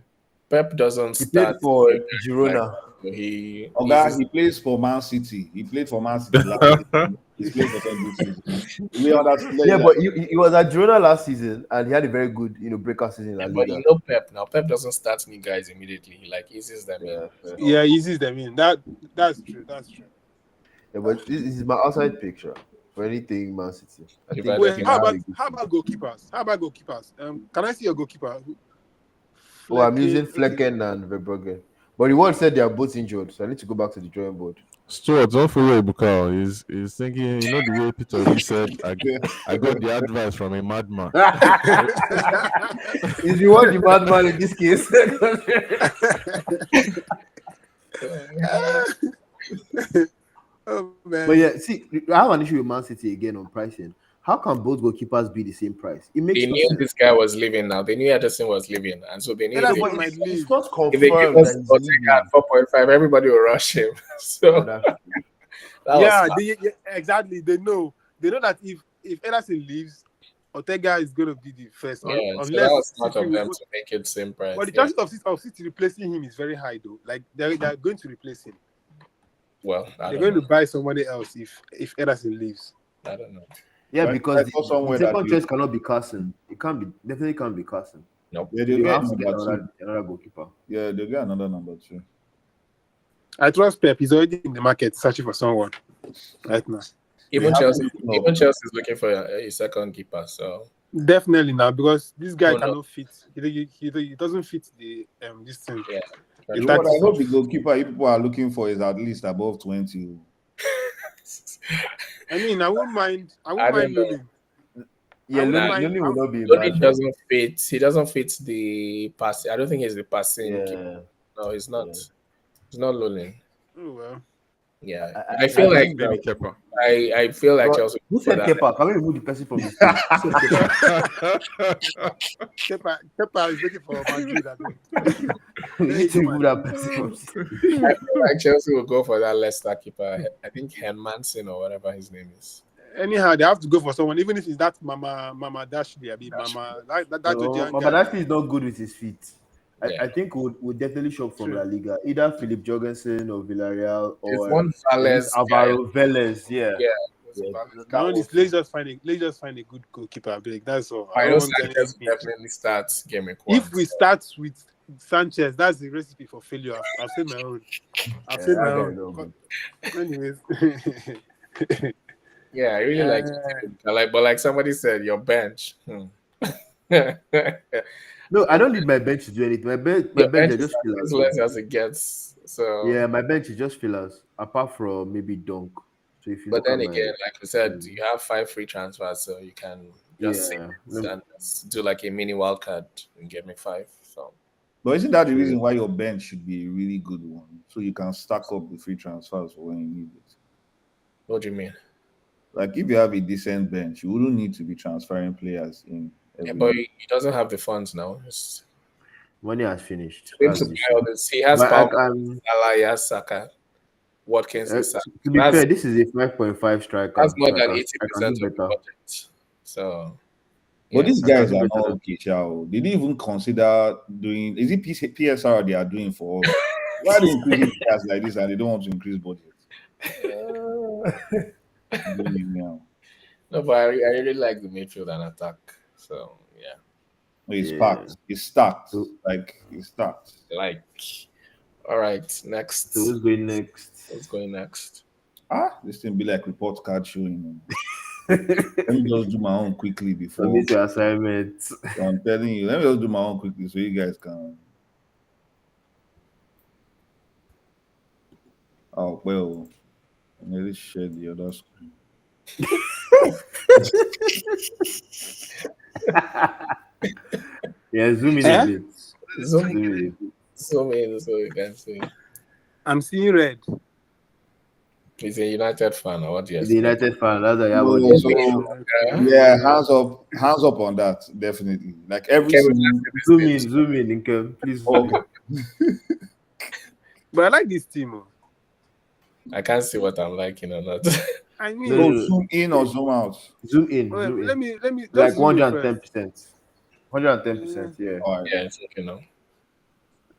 Pep doesn't He played start for like, Girona. he He plays for Man City. He played for Man City last season. He's played for them this season. We understand. Yeah, but he was at Girona last season and he had a very good, breakout season in La but Liga. you know Pep now. Pep doesn't start new guys immediately. He like eases them in. Yeah, fair. Yeah, eases them in. That's true. That's true. Yeah, but this is my outside picture for anything Man City. I think Wait, we how have about a good how about goalkeepers? Can I see your goalkeeper? Oh, I'm Flecken, using Flecken and Verbruggen. But the one said they are both injured, so I need to go back to the drawing board. Stuart, don't follow Ibukao. He's thinking, you know, the way Peter Lee said, I got the advice from a madman. Is the one the madman in this case? Oh man. But yeah, see, I have an issue with Man City again on pricing. How can both goalkeepers be the same price? It makes They no knew sense. this guy was leaving now. They knew Ederson was leaving, and so they knew Yeah, if that's what they, might leave. It's not if they give confirmed us that he's Ortega at 4.5, everybody will rush him. So leaving. that was Exactly. They know that if Ederson leaves, Ortega is going to be the first. so that Unless was smart City of will them put- to make it same price. But the Yeah. chances of City replacing him is very high, though. Like they're going to replace him. Well, They're going to buy somebody else if Ederson leaves. I don't know. Yeah, Right. because I the saw somewhere that second they- choice cannot be Carson. It definitely can't be Carson. Nope. Yeah, You they'll have get to get number 2. another goalkeeper. Yeah, they'll get another number 2. I trust Pep. He's already in the market searching for someone right now. Even have Chelsea, to know. even Chelsea is looking for a second keeper. So Definitely now because this guy Oh, no. cannot fit. He doesn't fit the this thing. yeah. The What I tactics hope of- the goalkeeper people are looking for is at least above 20. I mean, I wouldn't mind don't Lunin. Yeah, I wouldn't Luni mind- will not be a Lodi bad doesn't fit. He doesn't fit the pass. I don't think he's the passing keeper. Yeah. No, he's not. Yeah. He's not Lulling. Oh well. Yeah, I I feel like Maybe Kepa. I feel like But Chelsea. who said that. Kepa? Can we remove the person from this? team? Kepa is looking for Madrid. I think. We need to remove that person from this team. I feel like Chelsea will go for that Leicester keeper. I think Hermanson or whatever his name is. Anyhow, they have to go for someone, even if it's that Mama Dashley. I mean, Mama that Georgian But guy. actually, is not good with his feet. Yeah. I think we'll definitely shop from True. La Liga, either Philip Jorgensen or Villarreal There's or one Valles Alvaro Velez. Yeah. Yeah. Yeah. No, let's just find a good goalkeeper. Big. That's all. I don't know want Sanchez anything. definitely starts game week 1. If we start with Sanchez, that's the recipe for failure. I've said my own. I've said my I own. know. Anyways. Yeah, I really like it. But like somebody said, your bench. No, I don't need my bench to do anything. My bench is just as fillers. less as it gets. So Yeah, my bench is just fillers, apart from maybe Dunk. So if you but look then at my- again, like we said, you have 5 free transfers, so you can just Yeah. sit and just do like a mini wildcard and get me 5. So But isn't that the reason why your bench should be a really good one? So you can stack up the free transfers for when you need it. what do you mean? Like if you have a decent bench, you wouldn't need to be transferring players in Yeah, every but week. he doesn't have the funds now. Money has finished. For him That's to the buy issue. all this, he has But I Palmer, can. Salah, he has Saka, Watkins, Isak. To be That's fair, this is a 5.5 that's striker, more so than I can do 80% of the better. budget. So But yeah, these I can guys do are better not than okay, Chow. They didn't even consider doing. Is it PSR they are doing for us? Why are they increasing players like this and they don't want to increase budget? Doing it now. no, but I really like the midfield and attack. So yeah, No, it's Yeah. packed. It's stacked. So, Like it's stacked. like all right, so next. who's going next? What's going next? This thing be like report card showing. Let me just do my own quickly before. Submit your assignment. I'm telling you, let me just do my own quickly so you guys can. Oh well, I nearly shared the other screen. Yeah, zoom in Eh? a bit. Zoom, Zoom in a bit. zoom in so you can see. I'm seeing red. He's a United fan, or what do you He's a expect? United fan. That's why I have No, all these so pictures. yeah, hands up on that, definitely. Like every Kevin, single. Zoom in, Nkem. Please. Oh, But I like this team. Oh. I can't see what I'm liking or not. I No, mean, no, oh, no. zoom in or zoom out. Zoom in. well, Zoom let in. me just Like zoom in first. 110%. 110%. Yeah. All right. Yeah, it's okay now.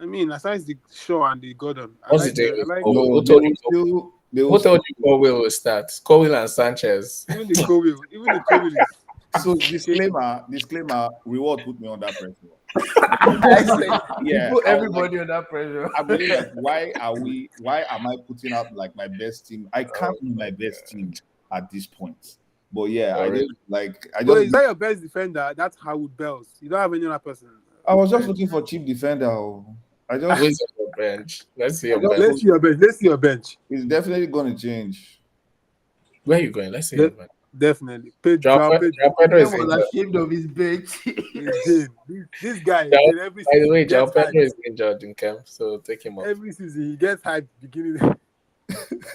I mean, aside the Shaw and the Gordon, I What's like the the, I like Colwill? No, Who they told will you? still. They will Who told you still, Colwill will start? Colwill and Sanchez. even the Cowell, is so disclaimer. Reward put me under pressure. I say, Yeah, you put I was like, everybody under pressure. I'm really like, why am I putting out like my best team? I can't be my best team at this point. But yeah, I Alright. just like But is that your best defender? That's Howard Bells. You don't have any other person. I was just looking for cheap defender. I just Who's on your bench? Let's see your just- bench. Let's see your bench. Let's see your bench. it's definitely gonna change. Where are you going? Let's see Yeah. your bench. Definitely. Joao Pedro is Nkem was injured. ashamed of his bench. This guy, Joao- again, every By the season, way, he Joao gets Pedro hyped. is injured in camp, so take him off. Every season, he gets hyped beginning.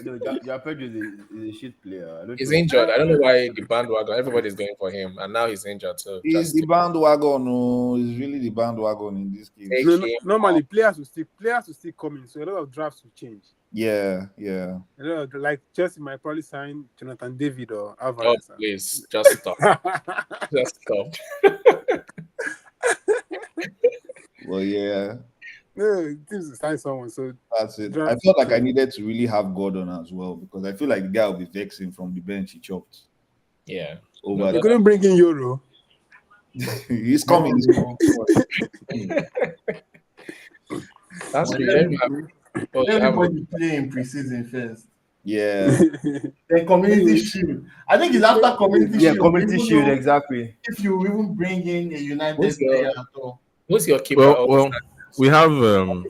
No, Pedro is a shit player. I don't He's know. injured. I don't know why the bandwagon. Everybody's going for him, and now he's injured. So It's just the bandwagon. No, it's really the bandwagon in this case. Take No, him normally, players will still come in, so a lot of drafts will change. Yeah. A lot of, like Chelsea might probably sign Jonathan David or Oh, Alvarez. please, just stop. Just stop. Well, yeah, No, teams will sign someone. So that's it. I Draft felt like I change. needed to really have Gordon as well because I feel like the guy will be vexing from the bench he chopped Yeah. over. they couldn't bring in Euro. He's coming. That's But good. let Oh, you have everybody play in preseason first. Yeah. Then community shield. I think it's after community Yeah, shield. community Even shield, though exactly. If you even bring in a United Who's your- player at all. Who's your keeper? Well, we have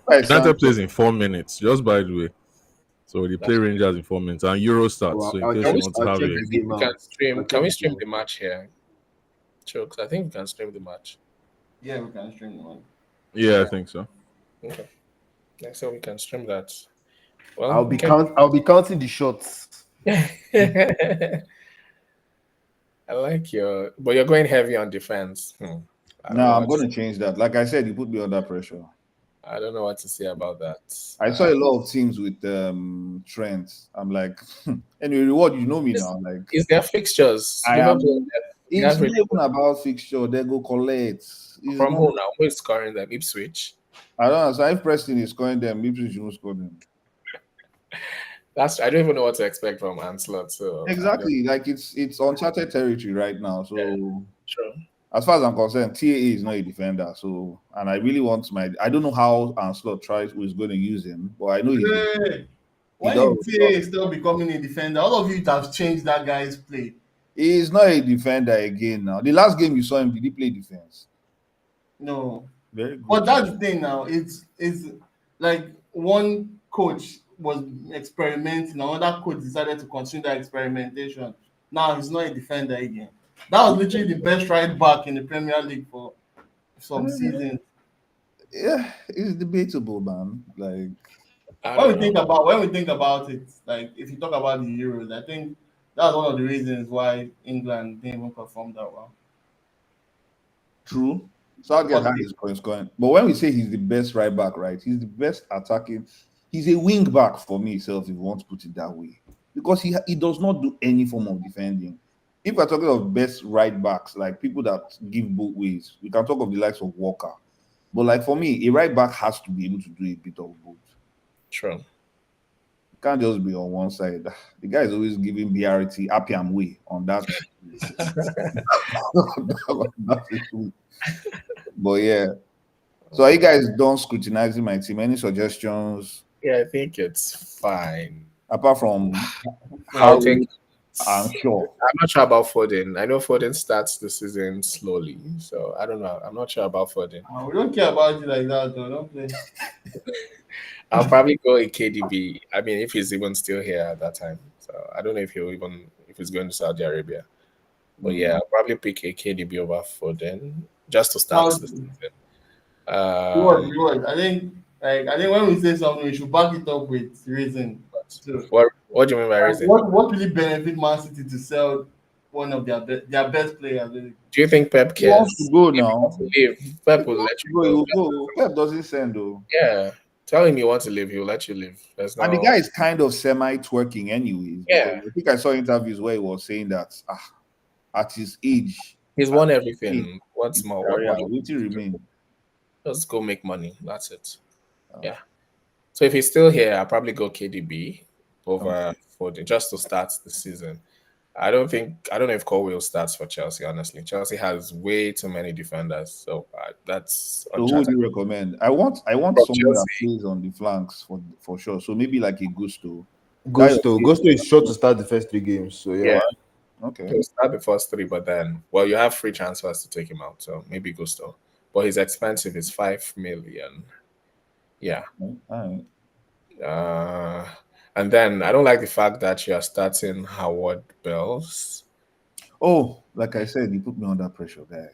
Right, United plays in 4 minutes, just by the way. So they play That's- Rangers in 4 minutes, and Euro starts. Well, So in I'll case check- you want to I'll have check a the game We out. can stream. I'll Can check we the stream game. the match here? Sure, because I think we can stream the match. Yeah, we can stream the one. yeah, I think so. Okay. Next time we can stream that. Well, I'll be okay. I'll be counting the shots. I like but you're going heavy on defense. I don't No, know I'm what going to change that. Like I said, you put me under pressure. I don't know what to say about that. I saw a lot of teams with Trent. I'm like, anyway, reward. You know me It's- now. Like, Is there fixtures? I am- Liverpool, it's that's not really- even about fixture. They go collect. It's from not- who now? Who is scoring them? Ipswich. I don't know. So if Preston is scoring them, Ipswich won't score them. I don't even know what to expect from Anslot. So Exactly. Like it's uncharted territory right now. So Sure. as far as I'm concerned, TAA is not a defender. So and I really want I don't know how Anslot tries who is going to use him, but I know he Hey, when does. TA is still becoming a defender, all of you have changed that guy's play. is not a defender again now. The last game you saw him, did he play defense? No. Very good. But that's the thing now. It's like one coach was experimenting, another coach decided to continue that experimentation. Now he's not a defender again. That was literally the best right back in the Premier League for some seasons. Yeah, it's debatable, man. Like I When don't we know. think about it, like if you talk about the Euros, I think That's one of the reasons why England didn't even perform that well. True. Southgate But has his points going. But when we say he's the best right back, right? He's the best attacking. He's a wing back for me, itself, if you want to put it that way. Because he does not do any form of defending. If we're talking of best right backs, like people that give both ways, we can talk of the likes of Walker. But like for me, a right back has to be able to do a bit of both. True. You can't just be on one side. The guy is always giving BRT happy and way on that. But yeah. So are you guys done scrutinizing my team? Any suggestions Yeah, I think it's fine. apart from I how think I'm sure? I'm not sure about Foden. I know Foden starts the season slowly, so I don't know. I'm not sure about Foden. we don't care about you like that, though. Don't play. I'll probably go a KDB. I mean, if he's even still here at that time. So I don't know if he's going to Saudi Arabia. But yeah, I'll probably pick a KDB over Foden just to start Now, the season. Reward. I think when we say something, we should back it up with reason. So, What do you mean by reason? what really benefit Man City to sell one of their best players? Really? Do you think Pep He wants cares? to go If he now. wants to leave, Pep will let you Bro, he go. will go. Pep doesn't send though. Yeah. Tell him you want to leave, he'll let you leave. There's no And the guy is kind of semi-twerking anyways. Yeah. I think I saw interviews where he was saying that at his age, he's won everything. What's more? What career, more? will he remain? Just go make money. That's it. Oh. Yeah. So if he's still here, I'll probably go KDB over Foden just to start the season. I don't know if Colwill starts for Chelsea, honestly. Chelsea has way too many defenders. So that's So who would you recommend? I want someone Chelsea. that plays on the flanks for sure. So maybe like a Gusto. Gusto is sure to start the first 3 games. So yeah. Okay. He'll start the first 3, but then you have free transfers to take him out. So maybe Gusto. But he's expensive. It's 5 million. Yeah. All right. And then I don't like the fact that you are starting Howard Bells. Oh, like I said, you put me under pressure, guys.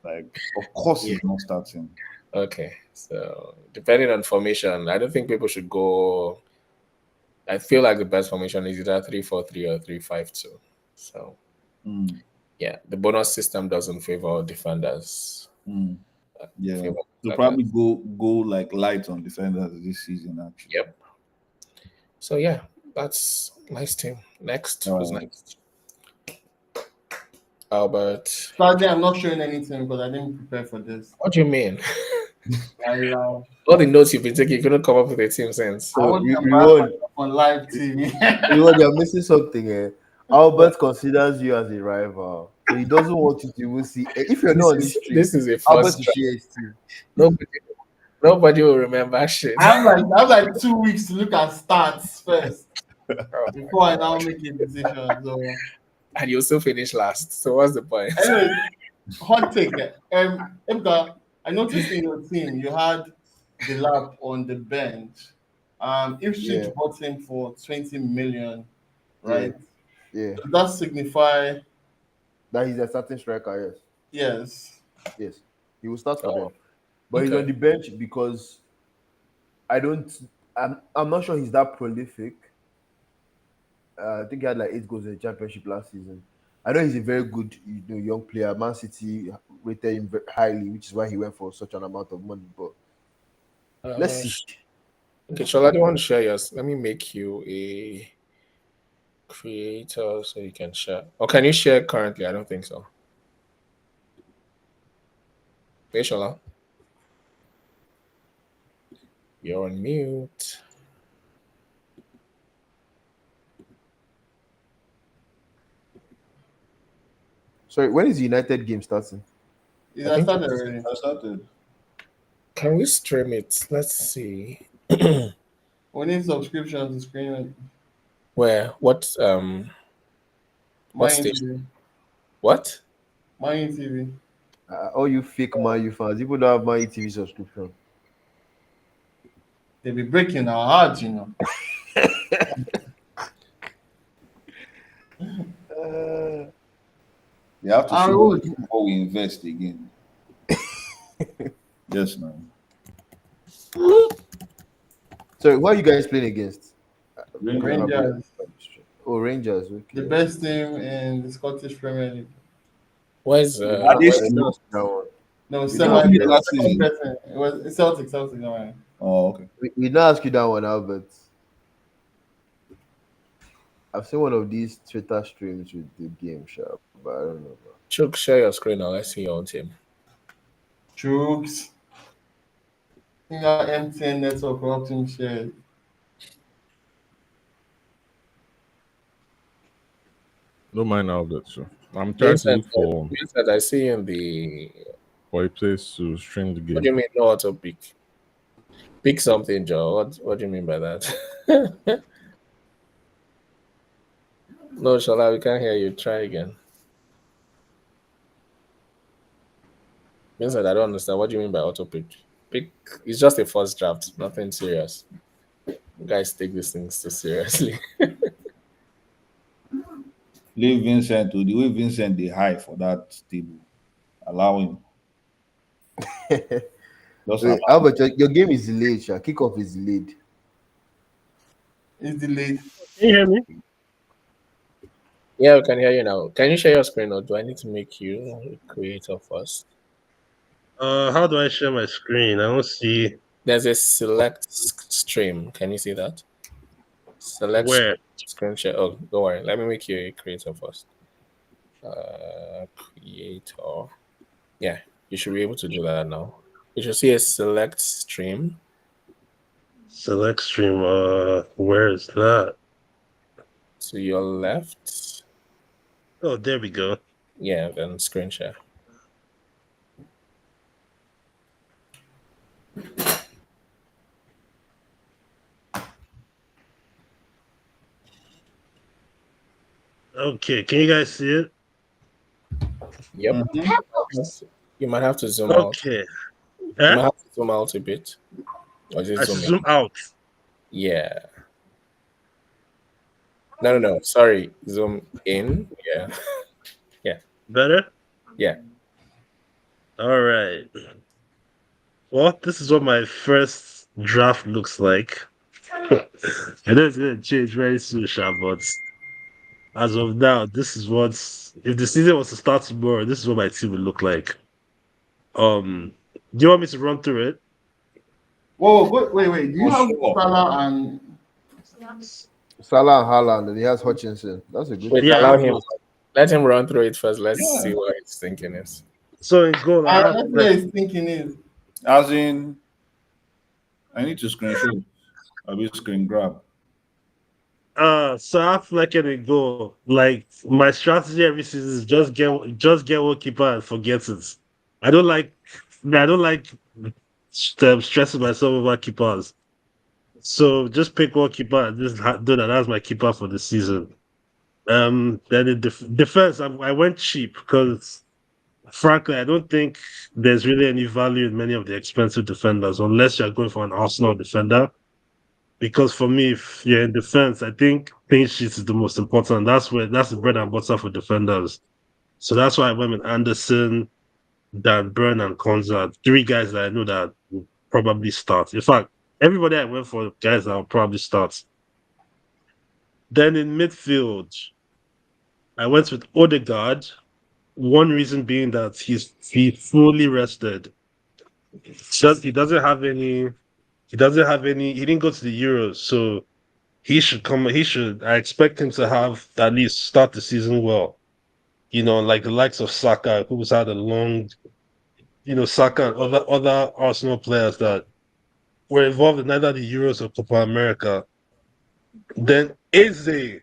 Like, of course he's not starting. Okay. So depending on formation, I don't think people should go. I feel like the best formation is either 3-4-3 or 3-5-2. So yeah, the bonus system doesn't favor defenders. Yeah. Favor So probably go like light on defenders this season, actually. Yep. So yeah, that's nice team. Next, who's next? Albert. Sadly, I'm not showing anything because I didn't prepare for this. What do you mean? All the notes you've been taking, you couldn't come up with a team sense. I want Reward, on live TV. Reward, you're missing something. Albert considers you as a rival. So he doesn't want you to even see. If you're not on this stream, This is a Albert first is try. share his team. Nobody will remember shit. I have like 2 weeks to look at stats first before I now make a decision. So And you'll still finish last. So what's the point? anyway, hot take. Emka, I noticed in your team you had the lap on the bench. If she bought him for 20 million, right? Yeah. Does that signify That he's a starting striker, yes? Yes. He will start for them. But he's on the bench because I'm not sure he's that prolific. I think he had like 8 goals in the championship last season. I know he's a very good young player. Man City rated him highly, which is why he went for such an amount of money. But let's see. Okay, Shola, do you want to share yours? Let me make you a creator so you can share. Or can you share currently? I don't think so. Hey, Shola. You're on mute. Sorry, when is the United game starting? I started already. I started. Can we stream it? Let's see. We need subscriptions to screen it. Where? What? What station? What? My TV. All you fake Man U fans, people don't have My TV subscription. They be breaking our hearts, you know. You have to I show would. before we invest again. Yes, man. So, who are you guys playing against? Rangers. Oh, Rangers. the Okay. best team in the Scottish Premier League. Where's Are they We still? don't ask you that one. No, We They don't semi ask you finished that. last second season. person. It was Celtic. Celtic. No, man. Oh, okay. We don't ask you that one, Albert. I've seen one of these Twitter streams with the game shop, but I don't know. Chuck, share your screen now. Let's see your own team. Jukes. Your MTN network corrupting shares. Don't mind Albert. So I'm trying to Vincent, look for Vincent, I see you in the. a place to stream the What do you game. mean, no auto pick? Pick something, Joe. What do you mean by that? No, Shola, we can't hear you. Try again. Vincent, I don't understand. What do you mean by auto pick? Pick. It's just a first draft. Nothing serious. You guys take these things too seriously. Leave Vincent to the way Vincent they high for that table. Allow him. Just Wait, allow him. Albert, your game is delayed. Sha. Kickoff is delayed. It's delayed. Can you hear me? Yeah, we can hear you now. Can you share your screen, or do I need to make you a creator first? How do I share my screen? I don't see There's a select stream. Can you see that? Select where. screen share. Oh, don't worry. Let me make you a creator first. Creator. Yeah, you should be able to do that now. You should see a select stream. Select stream. Where is that? To your left. Oh, there we go. Yeah, then screen share. Okay, can you guys see it? Yep. Mhm. You might have to zoom out. Okay. You might Huh? have to zoom out a bit. Or is it I should zoom in? zoom out. Yeah. No. Sorry. Zoom in. Yeah. Better? Yeah. All right. Well, this is what my first draft looks like. I know it's gonna change very soon, Sha, but as of now, this is what's if the season was to start tomorrow, this is what my team would look like. Do you want me to run through it? Whoa, wait. Do you Oh, have sure. Salah and Salah and Haaland, and he has Hutchinson. That's a good Wait, team. Yeah, I allow have him. those. Let him run through it first. Let's Yeah. see what his thinking is. So in goal, I have that's where his thinking is. As in, I need to screenshot. I'll be screen grab. So I have Flecken in goal. Like my strategy every season is just get one keeper and forget it. I don't like stressing myself over keepers. So just pick one keeper and just do that as my keeper for the season. Then in defense, I went cheap because frankly, I don't think there's really any value in many of the expensive defenders unless you're going for an Arsenal defender. Because for me, if you're in defense, I think clean sheets is the most important. That's the bread and butter for defenders. So that's why I went with Anderson, Dan Burn, and Konza. Three guys that I know that will probably start. In fact, everybody I went for guys that will probably start. Then in midfield, I went with Odegaard. One reason being that he's fully rested. Just he doesn't have any. He didn't go to the Euros, so he should come. I expect him to have at least start the season well. Like the likes of Saka, who's had a long, Saka and other Arsenal players that were involved in either the Euros or Copa America. Then Eze,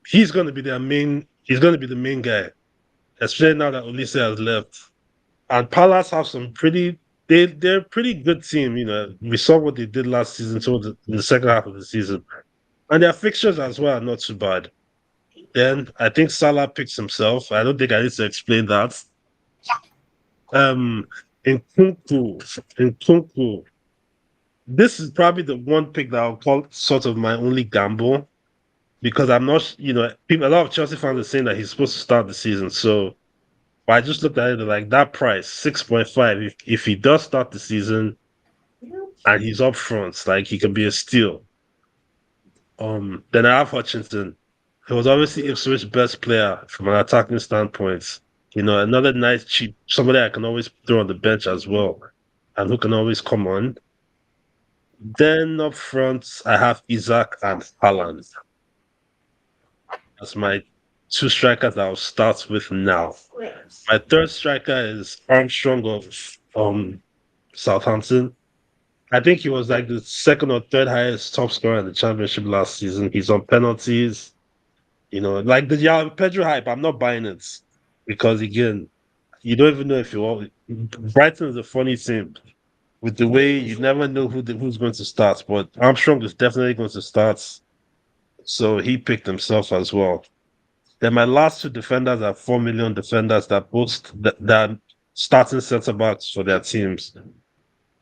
he's going to be their main. He's going to be the main guy, especially now that Olise has left. And Palace have some pretty. They're a pretty good team. We saw what they did last season towards in the second half of the season, and their fixtures as well are not too bad. Then I think Salah picks himself. I don't think I need to explain that. In Kunku, this is probably the one pick that I'll call sort of my only gamble because I'm not. A lot of Chelsea fans are saying that he's supposed to start the season, so. I just looked at it like that price, 6.5. If he does start the season and he's up front, like he can be a steal. Then I have Hutchinson. He was obviously Ipswich's best player from an attacking standpoint. Another nice, cheap, somebody I can always throw on the bench as well, and who can always come on. Then up front, I have Isaac and Haaland as my two strikers I'll start with now. My third striker is Armstrong of Southampton. I think he was like the second or third highest top scorer in the championship last season. He's on penalties. Like the Pedro hype, I'm not buying it because again, you don't even know if you want. Brighton is a funny team with the way you never know who's going to start, but Armstrong is definitely going to start. So he picked himself as well. Then my last two defenders are 4 million defenders that that starting centre backs for their teams.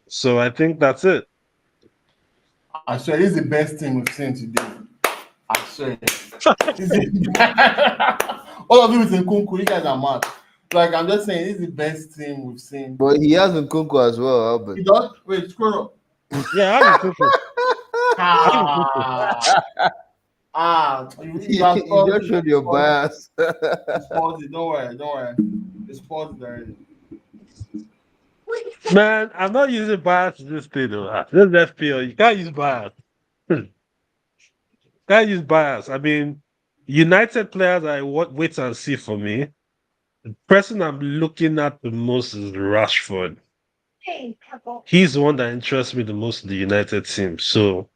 So I think that's it. I swear, this is the best thing we've seen today. I swear. All of you with Nkunku, you guys are mad. Like, I'm just saying, this is the best thing we've seen. But he has Nkunku as well, Albert. He does? Wait, scroll up. Yeah, I have Nkunku. You You just showed your bias. Don't worry. It's paused already. Man, I'm not using bias in this thing though. This is FPL. You can't use bias. Can't use bias. I mean, United players I wait and see for me. The person I'm looking at the most is Rashford. He's the one that interests me the most in the United team. So,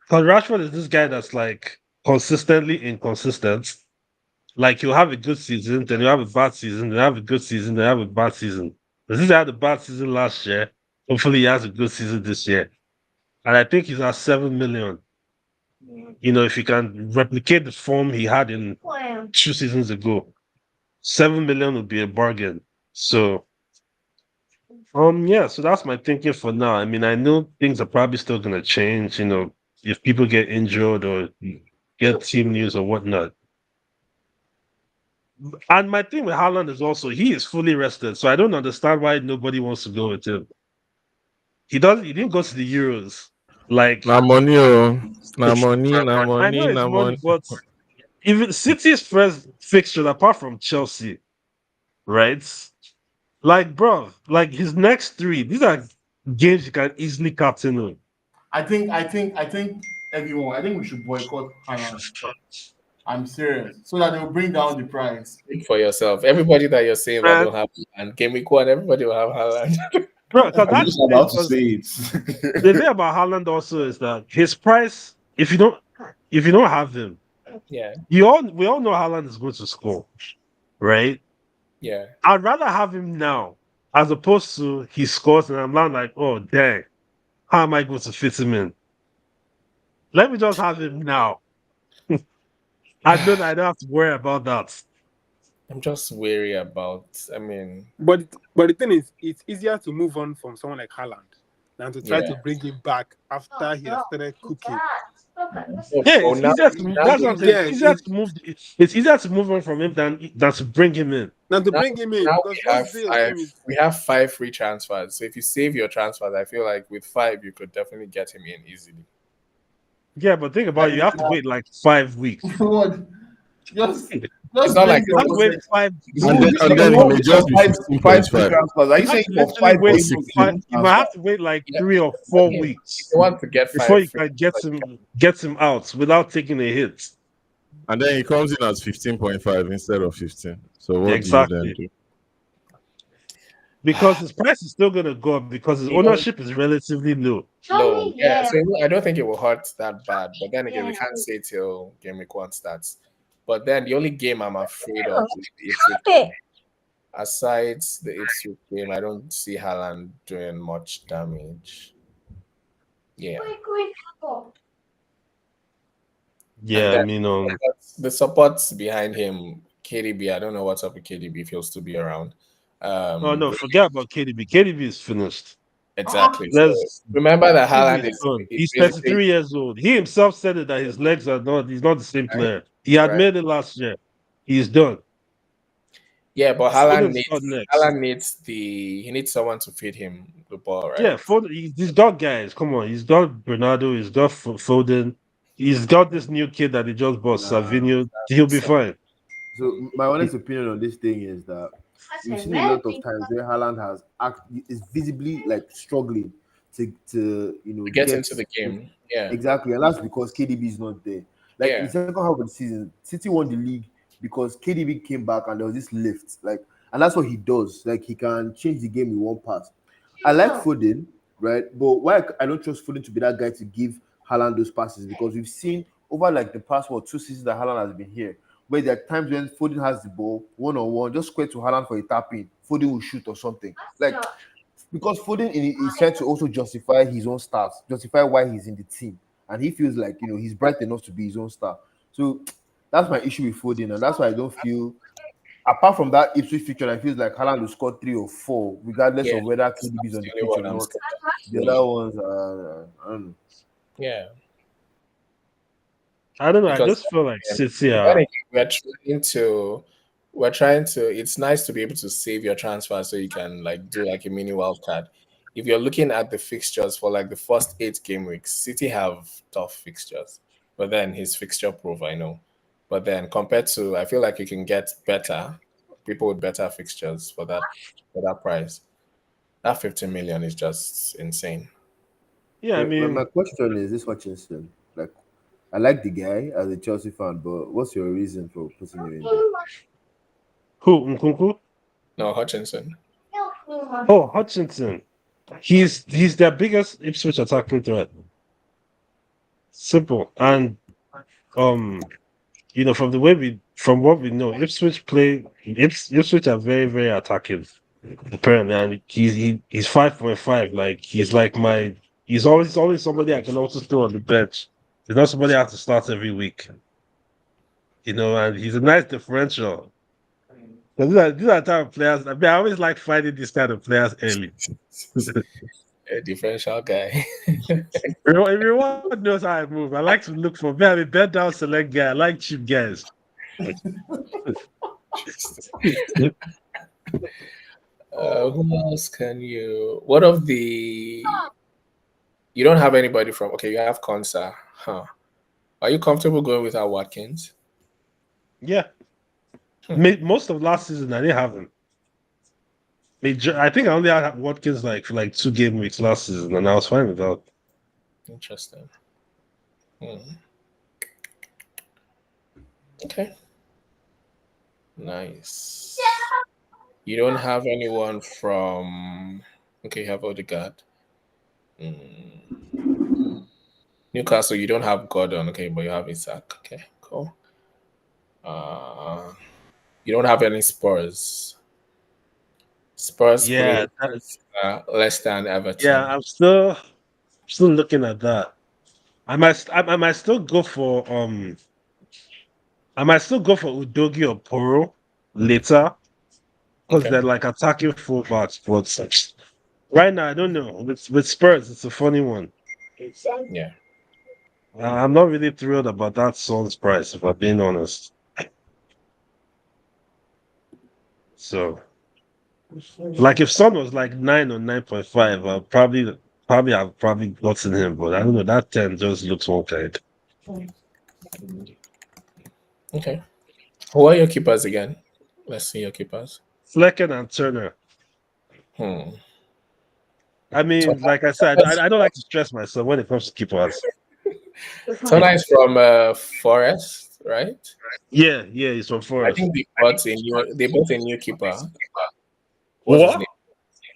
because Rashford is this guy that's like consistently inconsistent. Like he'll have a good season, then he'll have a bad season, then have a good season, then have a bad season. This is had a bad season last year. Hopefully, he has a good season this year. And I think he's at 7 million. If you can replicate the form he had in 2 seasons ago, 7 million would be a bargain. So, so that's my thinking for now. I mean, I know things are probably still going to change, if people get injured or get team news or whatnot. And my thing with Haaland is also he is fully rested, so I don't understand why nobody wants to go with him. He didn't go to the Euros. Like Now money, now money, I know it's money, but even City's first fixture, apart from Chelsea, right? Like, bro, like his next three, these are games you can easily captain on. I think everyone. I think we should boycott Haaland. I'm serious, so that they'll bring down the price. Speak for yourself. Everybody that you're saying that don't have and Game Week 1, everybody will have Haaland. Bro, because I'm just about to say it. The thing about Haaland also is that his price, if you don't have him, Yeah. we all know Haaland is going to score, right? Yeah. I'd rather have him now as opposed to he scores and I'm not like, oh dang, how am I going to fit him in? Let me just have him now. I know that I don't have to worry about that. I'm just wary about. I mean, But the thing is, it's easier to move on from someone like Haaland than to try to bring him back after he has started cooking. Yeah, it's easier to that's what I'm saying. It's easier to move. It's easier to move on from him than to bring him in. Now to bring him in, because we have 5 free transfers. So if you save your transfers, I feel like with 5 you could definitely get him in easily. Yeah, but think about it, you have to wait like 5 weeks. Just It's not like you have to wait 5 and then it may just be 5 transfers. Are you saying for 5 weeks? weeks? You might have to wait like 3 or 4 weeks. You want to get 5 before you can get him out without taking a hit. And then he comes in at 15.5 instead of 15. So what Exactly. do you then do? Because his price is still going to go up because his ownership is relatively low. No, yeah. So I don't think it will hurt that bad. But then again, we can't say till Game Week 1 starts. But then the only game I'm afraid of is the Ipswich game. Aside the Ipswich game, I don't see Haaland doing much damage. Yeah. Yeah, I mean, the supports behind him, KDB. I don't know what's up with KDB if he'll still be around. no, forget about KDB. KDB is finished. Exactly. So remember that Haaland is he's 33 years old. He himself said it that his legs are not. He's not the same player. He admitted it last year. He's done. Yeah, but Haaland needs someone to feed him the ball, right? Yeah, he's got guys. Come on, he's got Bernardo. He's got Foden. He's got this new kid that he just bought, Nah, Savinio. He'll be fine. so my honest opinion on this thing is that we've seen a lot of times where Haaland is visibly like struggling to Get get into the game. Yeah. exactly, and that's because KDB is not there. Like in the Yeah. second half of the season, City won the league because KDB came back and there was this lift. Like, and that's what he does. Like he can change the game in one pass. I like Foden, right? But why I don't trust Foden to be that guy to give Haaland those passes because we've seen over like the past 2 seasons that Haaland has been here, where there are times when Foden has the ball one on one, just square to Haaland for a tap in, Foden will shoot or something. Like because Foden is trying to also justify his own stars, justify why he's in the team, and he feels like he's bright enough to be his own star. So that's my issue with Foden, and that's why I don't feel. Apart from that Ipswich fixture, I feel like Haaland will score 3 or 4, regardless Yeah. of whether KDB is It's on the the only pitch or one I'm not. scared The of. other ones, I don't know. Yeah. I don't know. I Because just feel like yeah, City then are. again, we're trying to it's nice to be able to save your transfer so you can like do like a mini wild card. If you're looking at the fixtures for like the first 8 game weeks, City have tough fixtures. But then his fixture proof, I know. But then compared to I feel like you can get better people with better fixtures for that price. That 50 million is just insane. Yeah, I My mean, question is this: Hutchinson, like, I like the guy as a Chelsea fan, but what's your reason for putting him in there? who Nkunku? No, Hutchinson. Oh, Hutchinson. He's their biggest Ipswich attacking threat. Simple. And um, from what we know, Ipswich are very, very attacking. Apparently, and he's 5.5. Like he's always somebody I can also throw on the bench. He's not somebody I have to start every week. And he's a nice differential. So these are the type of players. I mean, I always like finding these kind of players early. A differential guy. Everyone knows how I move. I like to look for very bed down select guy. I like cheap guys. Who else can you? What of the? You don't have anybody from. Okay, you have Konsa. Huh? Are you comfortable going without Watkins? Yeah. Most of last season I didn't have him. I think I only had Watkins like for like 2 game weeks last season, and I was fine with that. Interesting. Okay. Nice. You don't have anyone from. Okay, you have Odegaard. Newcastle, you don't have Gordon. Okay, but you have Isaac. Okay, cool. You don't have any Spurs. Spurs Yeah, play Leicester and yeah. Everton. I'm still looking at that. I might still go for Udogi or Poro later because Okay. they're like attacking fullbacks. But right now, I don't know. With Spurs, it's a funny one. Yeah. I'm not really thrilled about that Son's price, if I'm being honest. So, like, if Son was like 9 or 9.5, I've probably gotten him. But I don't know. That 10 just looks one kind. Okay. Who are your keepers again? Let's see your keepers. Flecken and Turner. Hmm. I mean, like I said, I don't like to stress myself when it comes to keepers. Tona is from Forest, right? Yeah, he's from I Forest. think they bought a new keeper. What's his name? What?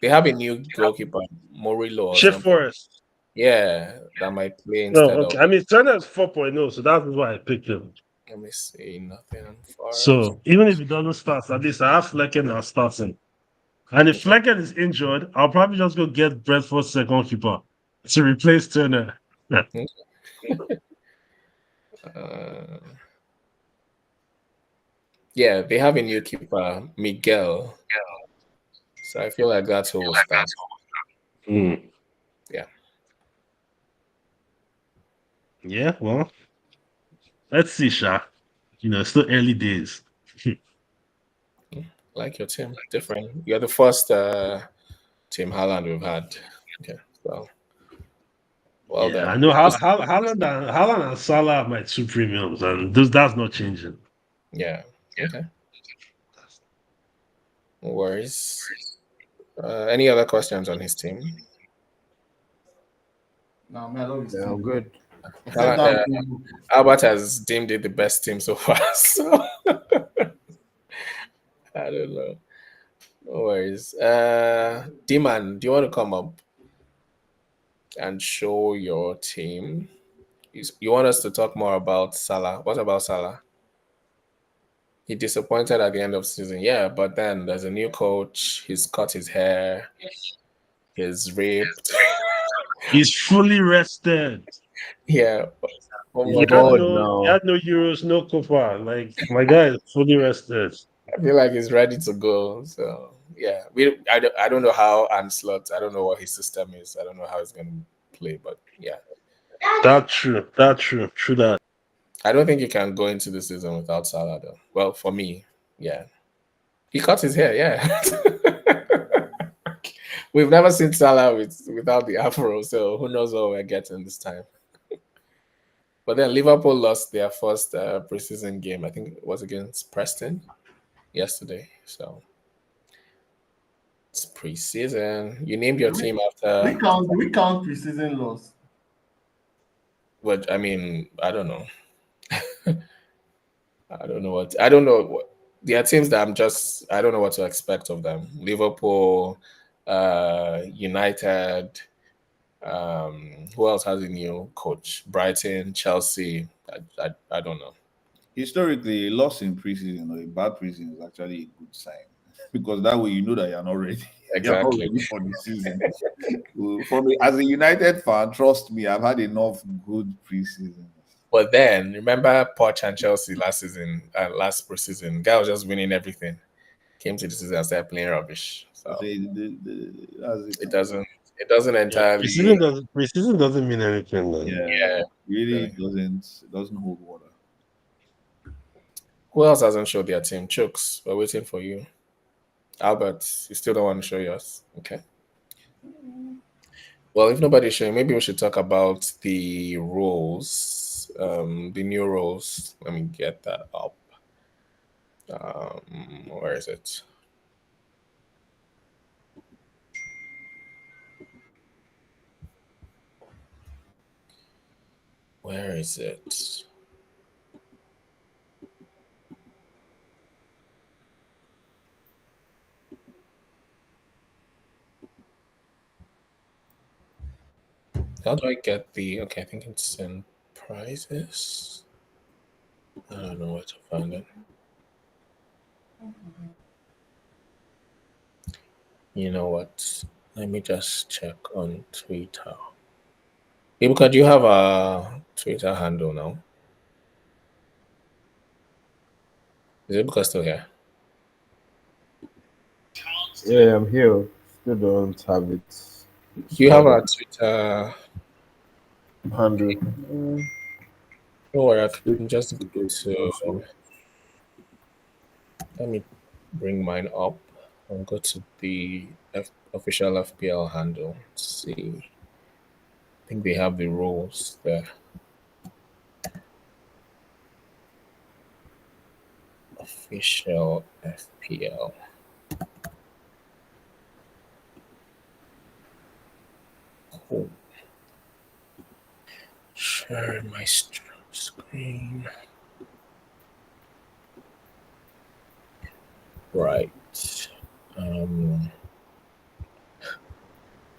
They have a new goalkeeper, Morilo or Shift something. Forest. Yeah, that might play No, instead of. okay. I mean, Turner is 4.0, so that's why I picked him. Let me see. Nothing Forest. So even if he doesn't start, at least I have Flecken now starting. And if Okay. Flecken is injured, I'll probably just go get Brentford's second keeper to replace Turner. Yeah. Uh, yeah, they have a new keeper, Miguel. So I feel like that's who will start. Mm. Yeah. Yeah, well, let's see, Sha. It's still early days. Like your team, different. You're the first Team Haaland we've had. Okay, so Well Yeah, I then, know Haaland and Salah are my two premiums, and that's not changing. yeah. Okay. No worries. Any other questions on his team? Nah, man, I love his Yeah, I'm team. good. Except that goal. Albert has deemed it the best team so far. So I don't know. No worries. D-Man, do you want to come up and show your team? You want us to talk more about Salah? What about Salah? He disappointed at the end of the season, yeah, but then there's a new coach. He's cut his hair. He's raped. He's fully rested. Yeah. Oh He's my He had god. bored no, he now. had no Euros, no Copa. Like my guy is fully rested. I feel like he's ready to go. So yeah, I don't know how Anslot. I don't know what his system is. I don't know how he's going to play, but yeah, That's true. That's true. True that. I don't think he can go into the season without Salah though. Well, for me, yeah, he cut his hair. Yeah, we've never seen Salah without the afro, so who knows what we're getting this time. But then Liverpool lost their first preseason game. I think it was against Preston yesterday. So it's preseason. You named your team We after. count preseason loss. What I mean, I don't know. I don't know what there are teams that I don't know what to expect of them. Liverpool, United, who else has a new coach? Brighton, Chelsea. I don't know. Historically, a loss in preseason or a bad preseason is actually a good sign because that way you know that you're not ready. You're not Exactly. ready for the season. For me, as a United fan, trust me, I've had enough good preseasons. But then remember Poch and Chelsea last season, last preseason, guy was just winning everything. Came to the season and started playing rubbish. I So say that's it it. doesn't Yeah, entirely preseason doesn't mean anything. Man. Yeah, yeah. really Really. doesn't hold water. Who else hasn't showed their team? Chooks, we're waiting for you. Albert, you still don't want to show yours? Okay. Well, if nobody's showing, maybe we should talk about the roles, the new roles. Let me get that up. Where is it? Where is it? How do I get the? Okay, I think it's in prizes. I don't know where to find it. You know what? Let me just check on Twitter. Ibuka, do you have a Twitter handle now? Is Ibuka still here? Yeah, I'm here. Still don't have it. Do you have a Twitter? Handle. Don't worry, I Still can just to go get to. Let me bring mine up and go to the official FPL handle. Let's see. I think they have the rules there. Official FPL. Cool. Share my screen. Right.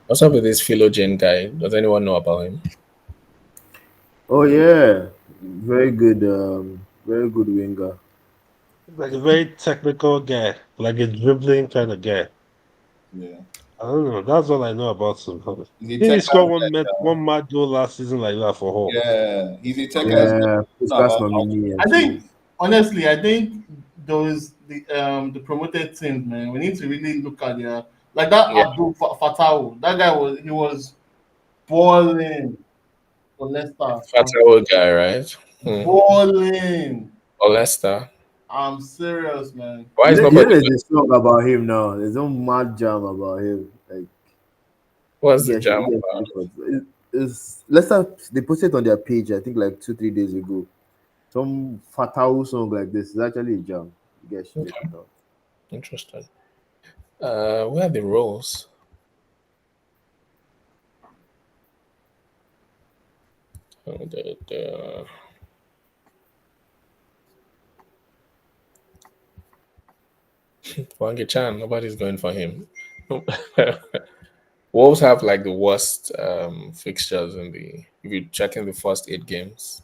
What's up with this Philogen guy? Does anyone know about him? Oh yeah, very good winger. Like a very technical guy, like a dribbling kind of guy. Yeah, I don't know. That's all I know about him. he's a Did he score Texas one mad goal last season like that for Hull? yeah, he's a Texas. Yeah, Know Puskas about how nominee. I think So. honestly, I think those the promoted teams, man. We need to really look at their like that Yeah. Abdul Fatau. That guy was balling for Leicester. Fatawa guy, right? Balling. Or Leicester. I'm serious, man. Why is You know nobody? there's a song about him now. There's no mad jam about him. Like What's the jam? you get is Leicester. They posted on their page, I think, like 2 3 days ago. Some fatal song like this is actually a jam. You guys should check Okay, it out. interesting. Where are the roles? Oh, the Wangi Chan, nobody's going for him. Wolves have like the worst fixtures in the. If you check in the first 8 games,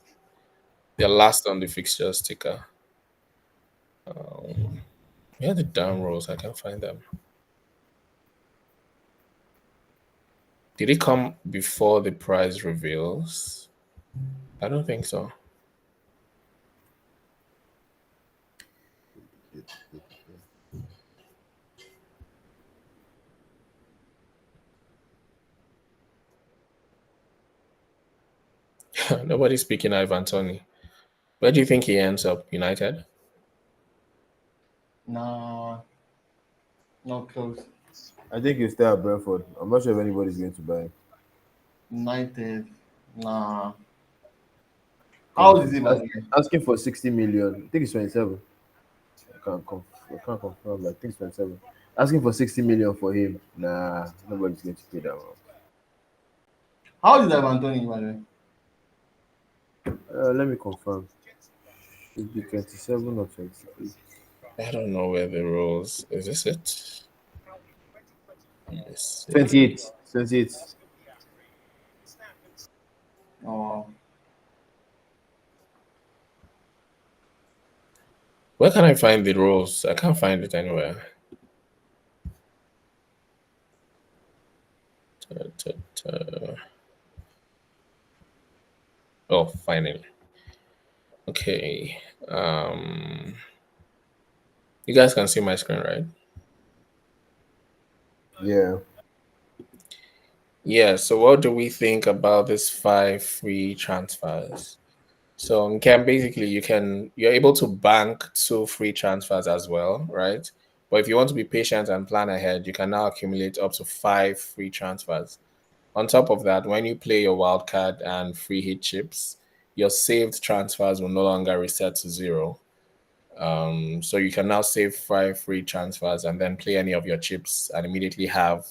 they're last on the fixtures ticker. Where are the damn roles? I can't find them. Did it come before the prize reveals? I don't think so. Nobody's speaking Ivan Tony. Where do you think he ends up? United? Nah, not close. I think he'll stay at Brentford. I'm not sure if anybody's going to buy him. United. Nah. How Because old is he, by the way? asking for 60 million, I think it's 27. I can't confirm, but I think it's 27. Asking for 60 million for him, nah, nobody's going to pay that one. How old is Ivan Tony, by the way? Let me confirm. Should be 27 or 28. I don't know where the roles. Is this it? Let me see. 28. 28. Oh, Where can I find the roles? I can't find it anywhere. Ta, ta, ta. Oh, finally. Okay. You guys can see my screen, right? Yeah. Yeah. So, what do we think about this 5 free transfers? So, basically you're able to bank 2 free transfers as well, right? But if you want to be patient and plan ahead, you can now accumulate up to 5 free transfers. On top of that, when you play your wild card and free hit chips, your saved transfers will no longer reset to zero. So you can now save 5 free transfers and then play any of your chips and immediately have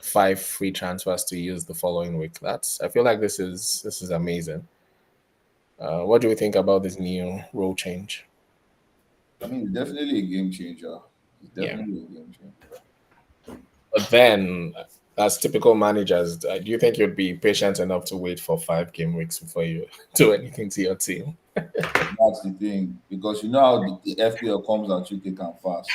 5 free transfers to use the following week. I feel like this is amazing. What do we think about this new rule change? I mean, it's definitely a game changer. It's Yeah. definitely a game changer. But then, as typical managers, do you think you'd be patient enough to wait for 5 game weeks before you do anything to your team? That's the thing. Because you know how the FPL comes at you thick and fast.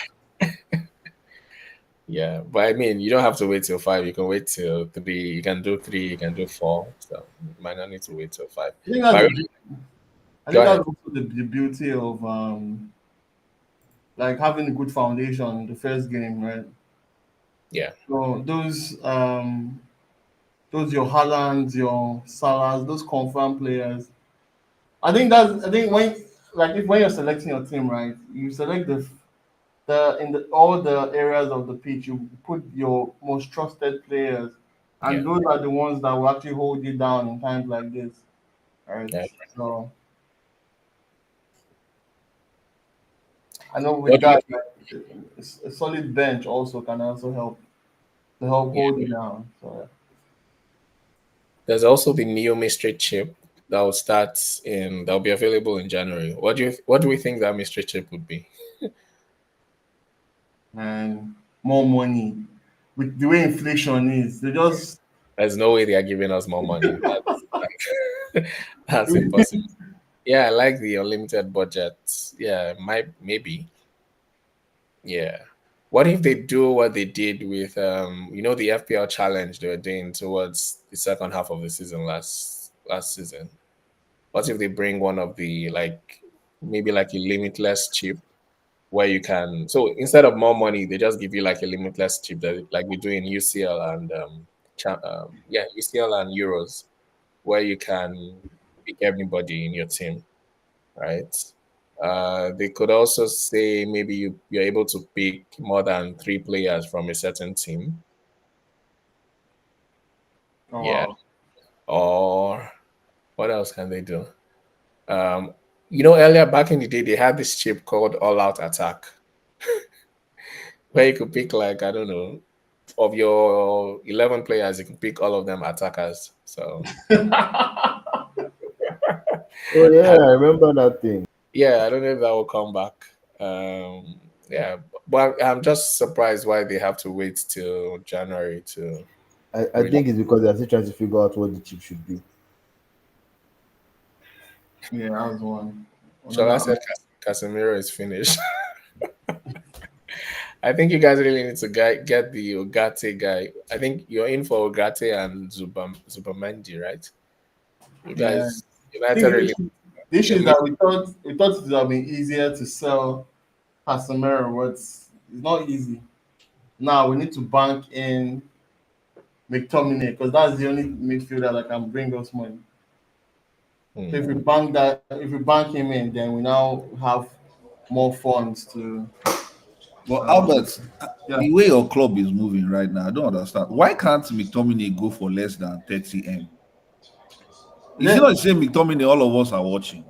Yeah, but I mean, you don't have to wait till 5. You can wait till 3. You can do 3. You can do 4. So you might not need to wait till 5. I think But that's I the, really- I go think that's ahead. also the beauty of like having a good foundation in the first game, right? Yeah, So those your Haalands, your Salahs, those confirmed players. I think when you're selecting your team, right, you select the in the all the areas of the pitch, you put your most trusted players, yeah, and those are the ones that will actually hold you down in times like this. Right. yeah. So I know with What do you that, think? a solid bench also can also help to help Yeah. hold you down. So There's also the Neo mystery chip that'll be available in January. What do we think that mystery chip would be? and more money with the way inflation is, they just There's no way they are giving us more money. That's impossible. Yeah, I like the unlimited budget. Yeah, might maybe. Yeah. What if they do what they did with the FPL challenge they were doing towards the second half of the season last season? What if they bring one of the maybe like a limitless chip where you can so instead of more money, they just give you like a limitless chip that like we do in UCL and UCL and Euros, where you can pick everybody in your team, right? They could also say maybe you're able to pick more than 3 players from a certain team. oh Yeah. wow. or what else can they do? Earlier back in the day, they had this chip called All Out Attack, where you could pick like I don't know, of your 11 players, you can pick all of them attackers. So Oh yeah, I remember that thing. yeah, I don't know if that will come back. Yeah, but I'm just surprised why they have to wait till January to I really. think it's because they're still trying to figure out what the chip should be. Yeah, that was one. Shall I Another. said Casemiro is finished. I think you guys really need to get the Ogate guy. I think you're in for Ogate and Zubamendi, right? You Yeah. guys, I United think really the issue they is need. that we thought it would have been easier to sell Casemiro, but it's not easy. Now we need to bank in McTominay because that's the only midfielder that can bring us money. So if we bank him in, then we now have more funds to. But Um, Albert, yeah, the way your club is moving right now, I don't understand. Why can't McTominay go for less than 30M? Is it then not the same McTominay all of us are watching?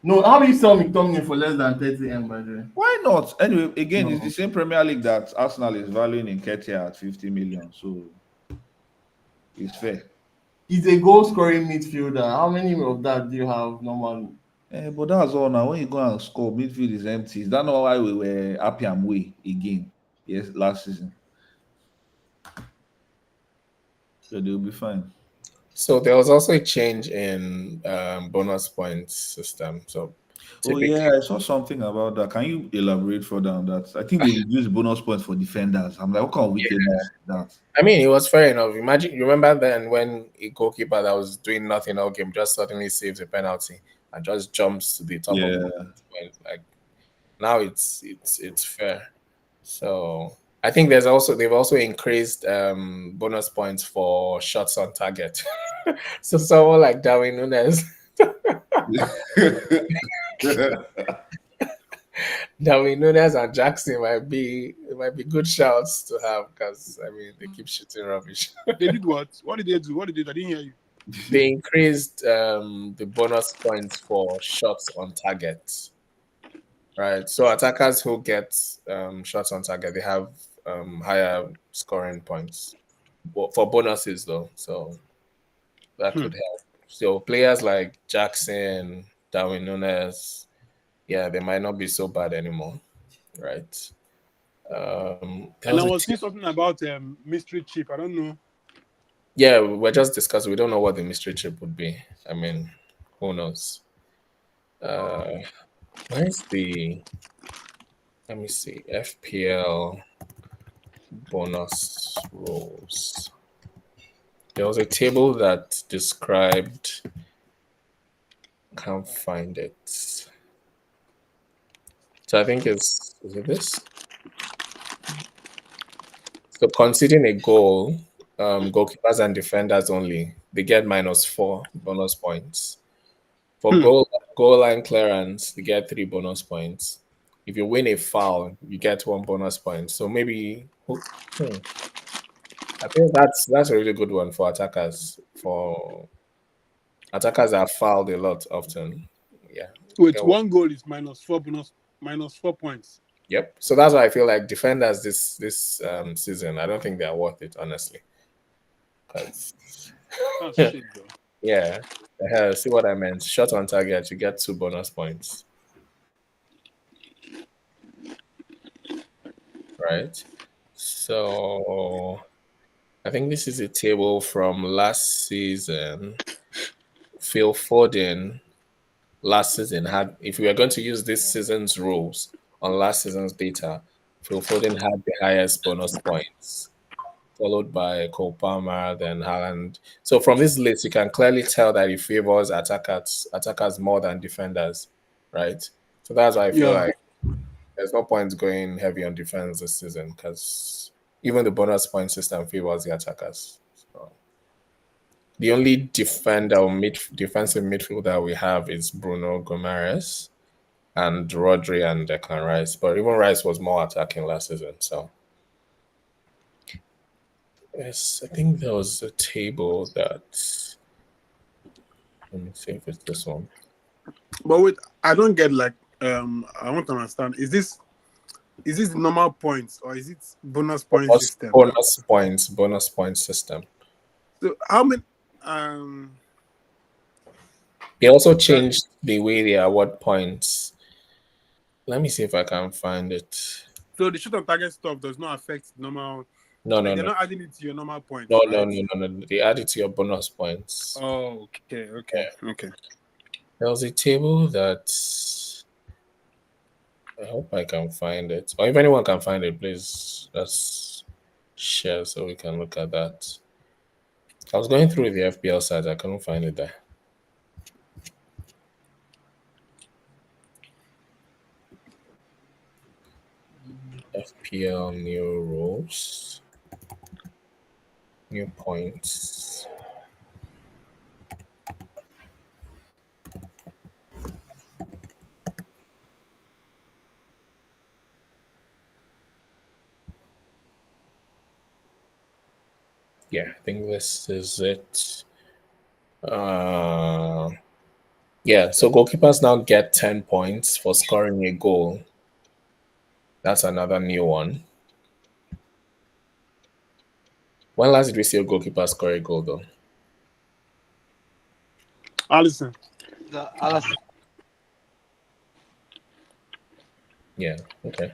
no, how do you sell McTominay for less than 30M by the way? Why not? Anyway, again, it's the No, same Premier League that Arsenal is valuing in Ketia at 50 million. So it's fair. he's a goal scoring midfielder. How many of that do you have normally? But that's all now. When you go and score, midfield is empty. Is that not why we were happy and way again? Yes, last season. So they'll be fine. So there was also a change in bonus points system. So Oh typically, yeah, I saw something about that. Can you elaborate further on that? I think they reduced bonus points for defenders. I'm like, what kind of wickedness is that? I mean, it was fair enough. Imagine, you remember then when a goalkeeper that was doing nothing all game just suddenly saves a penalty and just jumps to the top of the Yeah. bonus points. Like now, it's fair. So I think they've also increased bonus points for shots on target. So someone like Darwin Nunes, Darwin Nunes and Jackson might be good shouts to have because I mean they keep shooting rubbish. They did what? What did they do? What did they do? I didn't hear you. They increased the bonus points for shots on target. Right. So attackers who get shots on target, they have higher scoring points. For bonuses though. So that could help. So players like Jackson, Darwin Nunes, yeah, they might not be so bad anymore. Right. There And I was a was seeing something about mystery chip. I don't know. yeah, we're just discussing. We don't know what the mystery chip would be. I mean, who knows? Where's the let me see FPL bonus rules. There was a table that described. Can't find it. So I think is it this? So conceding a goal, goalkeepers and defenders only, they get -4 bonus points. For goal line clearance, they get 3 bonus points. If you win a foul, you get 1 bonus point. So maybe I think that's a really good one for attackers. For attackers that are fouled a lot often. Yeah. Wait, Get one. one goal is minus 4 points. Yep. So that's why I feel like defenders this season, I don't think they are worth it, honestly. 'Cause That's shit, though. yeah. See what I meant. Shot on target, you get 2 bonus points. Right. So I think this is a table from last season. Phil Foden last season had, if we were going to use this season's rules on last season's data, Phil Foden had the highest bonus points, followed by Cole Palmer, then Haaland. So from this list, you can clearly tell that he favors attackers more than defenders, right? So that's why I feel Yeah. like there's no point going heavy on defense this season because even the bonus point system favors the attackers. So the only defender or defensive midfielder we have is Bruno Gomes and Rodri and Declan Rice. But even Rice was more attacking last season. So Yes, I think there was a table that. Let me see if it's this one. But wait, I don't get I want to understand. Is this the normal points or is it bonus point system? Bonus points system. So how many They also changed the way they award points. Let me see if I can find it. so the shoot on target stuff does not affect normal No, they're not adding it to your normal points, right? no. They add it to your bonus points. Oh, okay. There was a table that I hope I can find it. Or if anyone can find it, please just share so we can look at that. I was going through the FPL site, I couldn't find it there. FPL new rules, new points. Yeah, I think this is it. Yeah, so goalkeepers now get 10 points for scoring a goal. That's another new one. When last did we see a goalkeeper score a goal, though? Allison. Yeah, okay.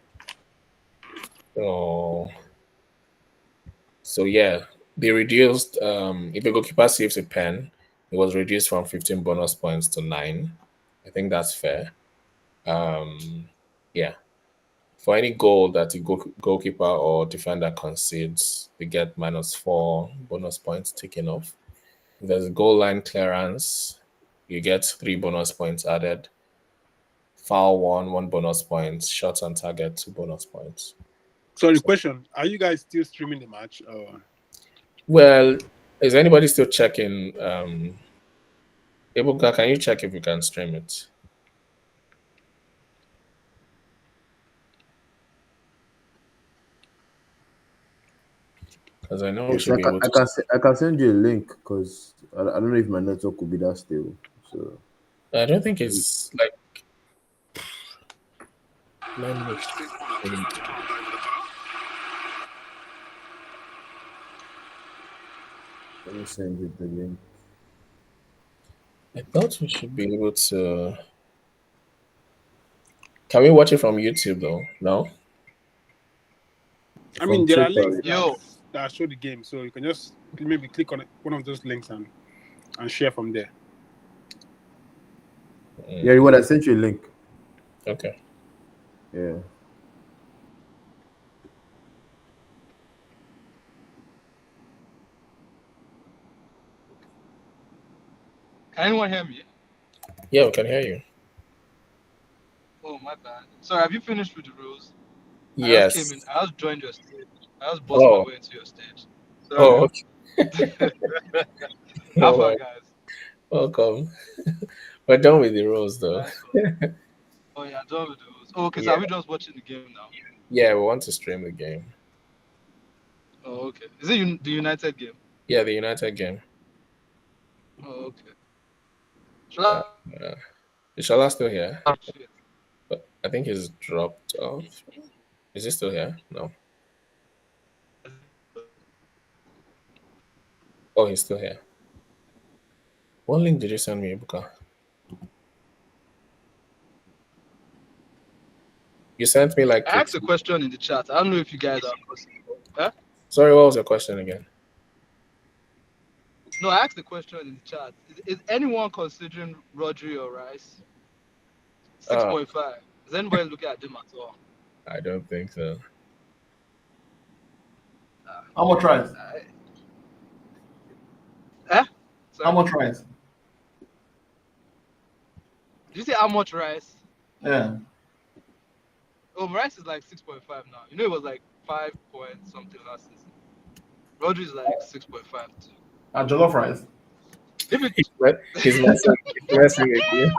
So yeah, they reduced, if a goalkeeper saves a pen, it was reduced from 15 bonus points to 9. I think that's fair. Yeah. For any goal that a goalkeeper or defender concedes, they get -4 bonus points taken off. If there's a goal line clearance, you get 3 bonus points added. Foul 1 bonus point. Shots on target 2 bonus points. Sorry, question: are you guys still streaming the match? Or? Well, is anybody still checking? Ebuka, can you check if you can stream it? Because I know we Yes, should be able to. I can send you a link because I don't know if my network could be that stable. So I don't think it's like. Let me send you the link. I thought we should be able to. Can we watch it from YouTube though? No. I mean, there are links Yo. that show the game, so you can just maybe click on one of those links and share from there. Yeah, what I sent you a link. Okay. Yeah. Can anyone hear me? Yeah, we can hear you. Oh, my bad. Sorry, have you finished with the rules? Yes. I just came in. I just joined your stage. I just bust my way into your stage. Sorry. Okay. How far, guys? Welcome. We're done with the rules, though. Oh, yeah, done with the rules. Oh, okay, so are we just watching the game now? Yeah, we want to stream the game. Oh, okay. Is it the United game? Yeah, the United game. Oh, okay. Is Shola still here? Oh, shit. I think he's dropped off. Is he still here? No. Oh, he's still here. What link did you send me, Ibuka? You sent me like. I asked a question in the chat. I don't know if you guys are. Huh? Sorry, what was your question again? No, I asked the question in the chat. Is anyone considering Rodri or Rice? 6.5. Is anybody looking at them at all? I don't think so. How much Rice? Sorry? How much Rice? Did you say how much Rice? Yeah. Oh, Rice is like 6.5 now. You know it was like 5 point something last season. Rodri is like 6.5 too. Jollof rice. If it, He's messing again.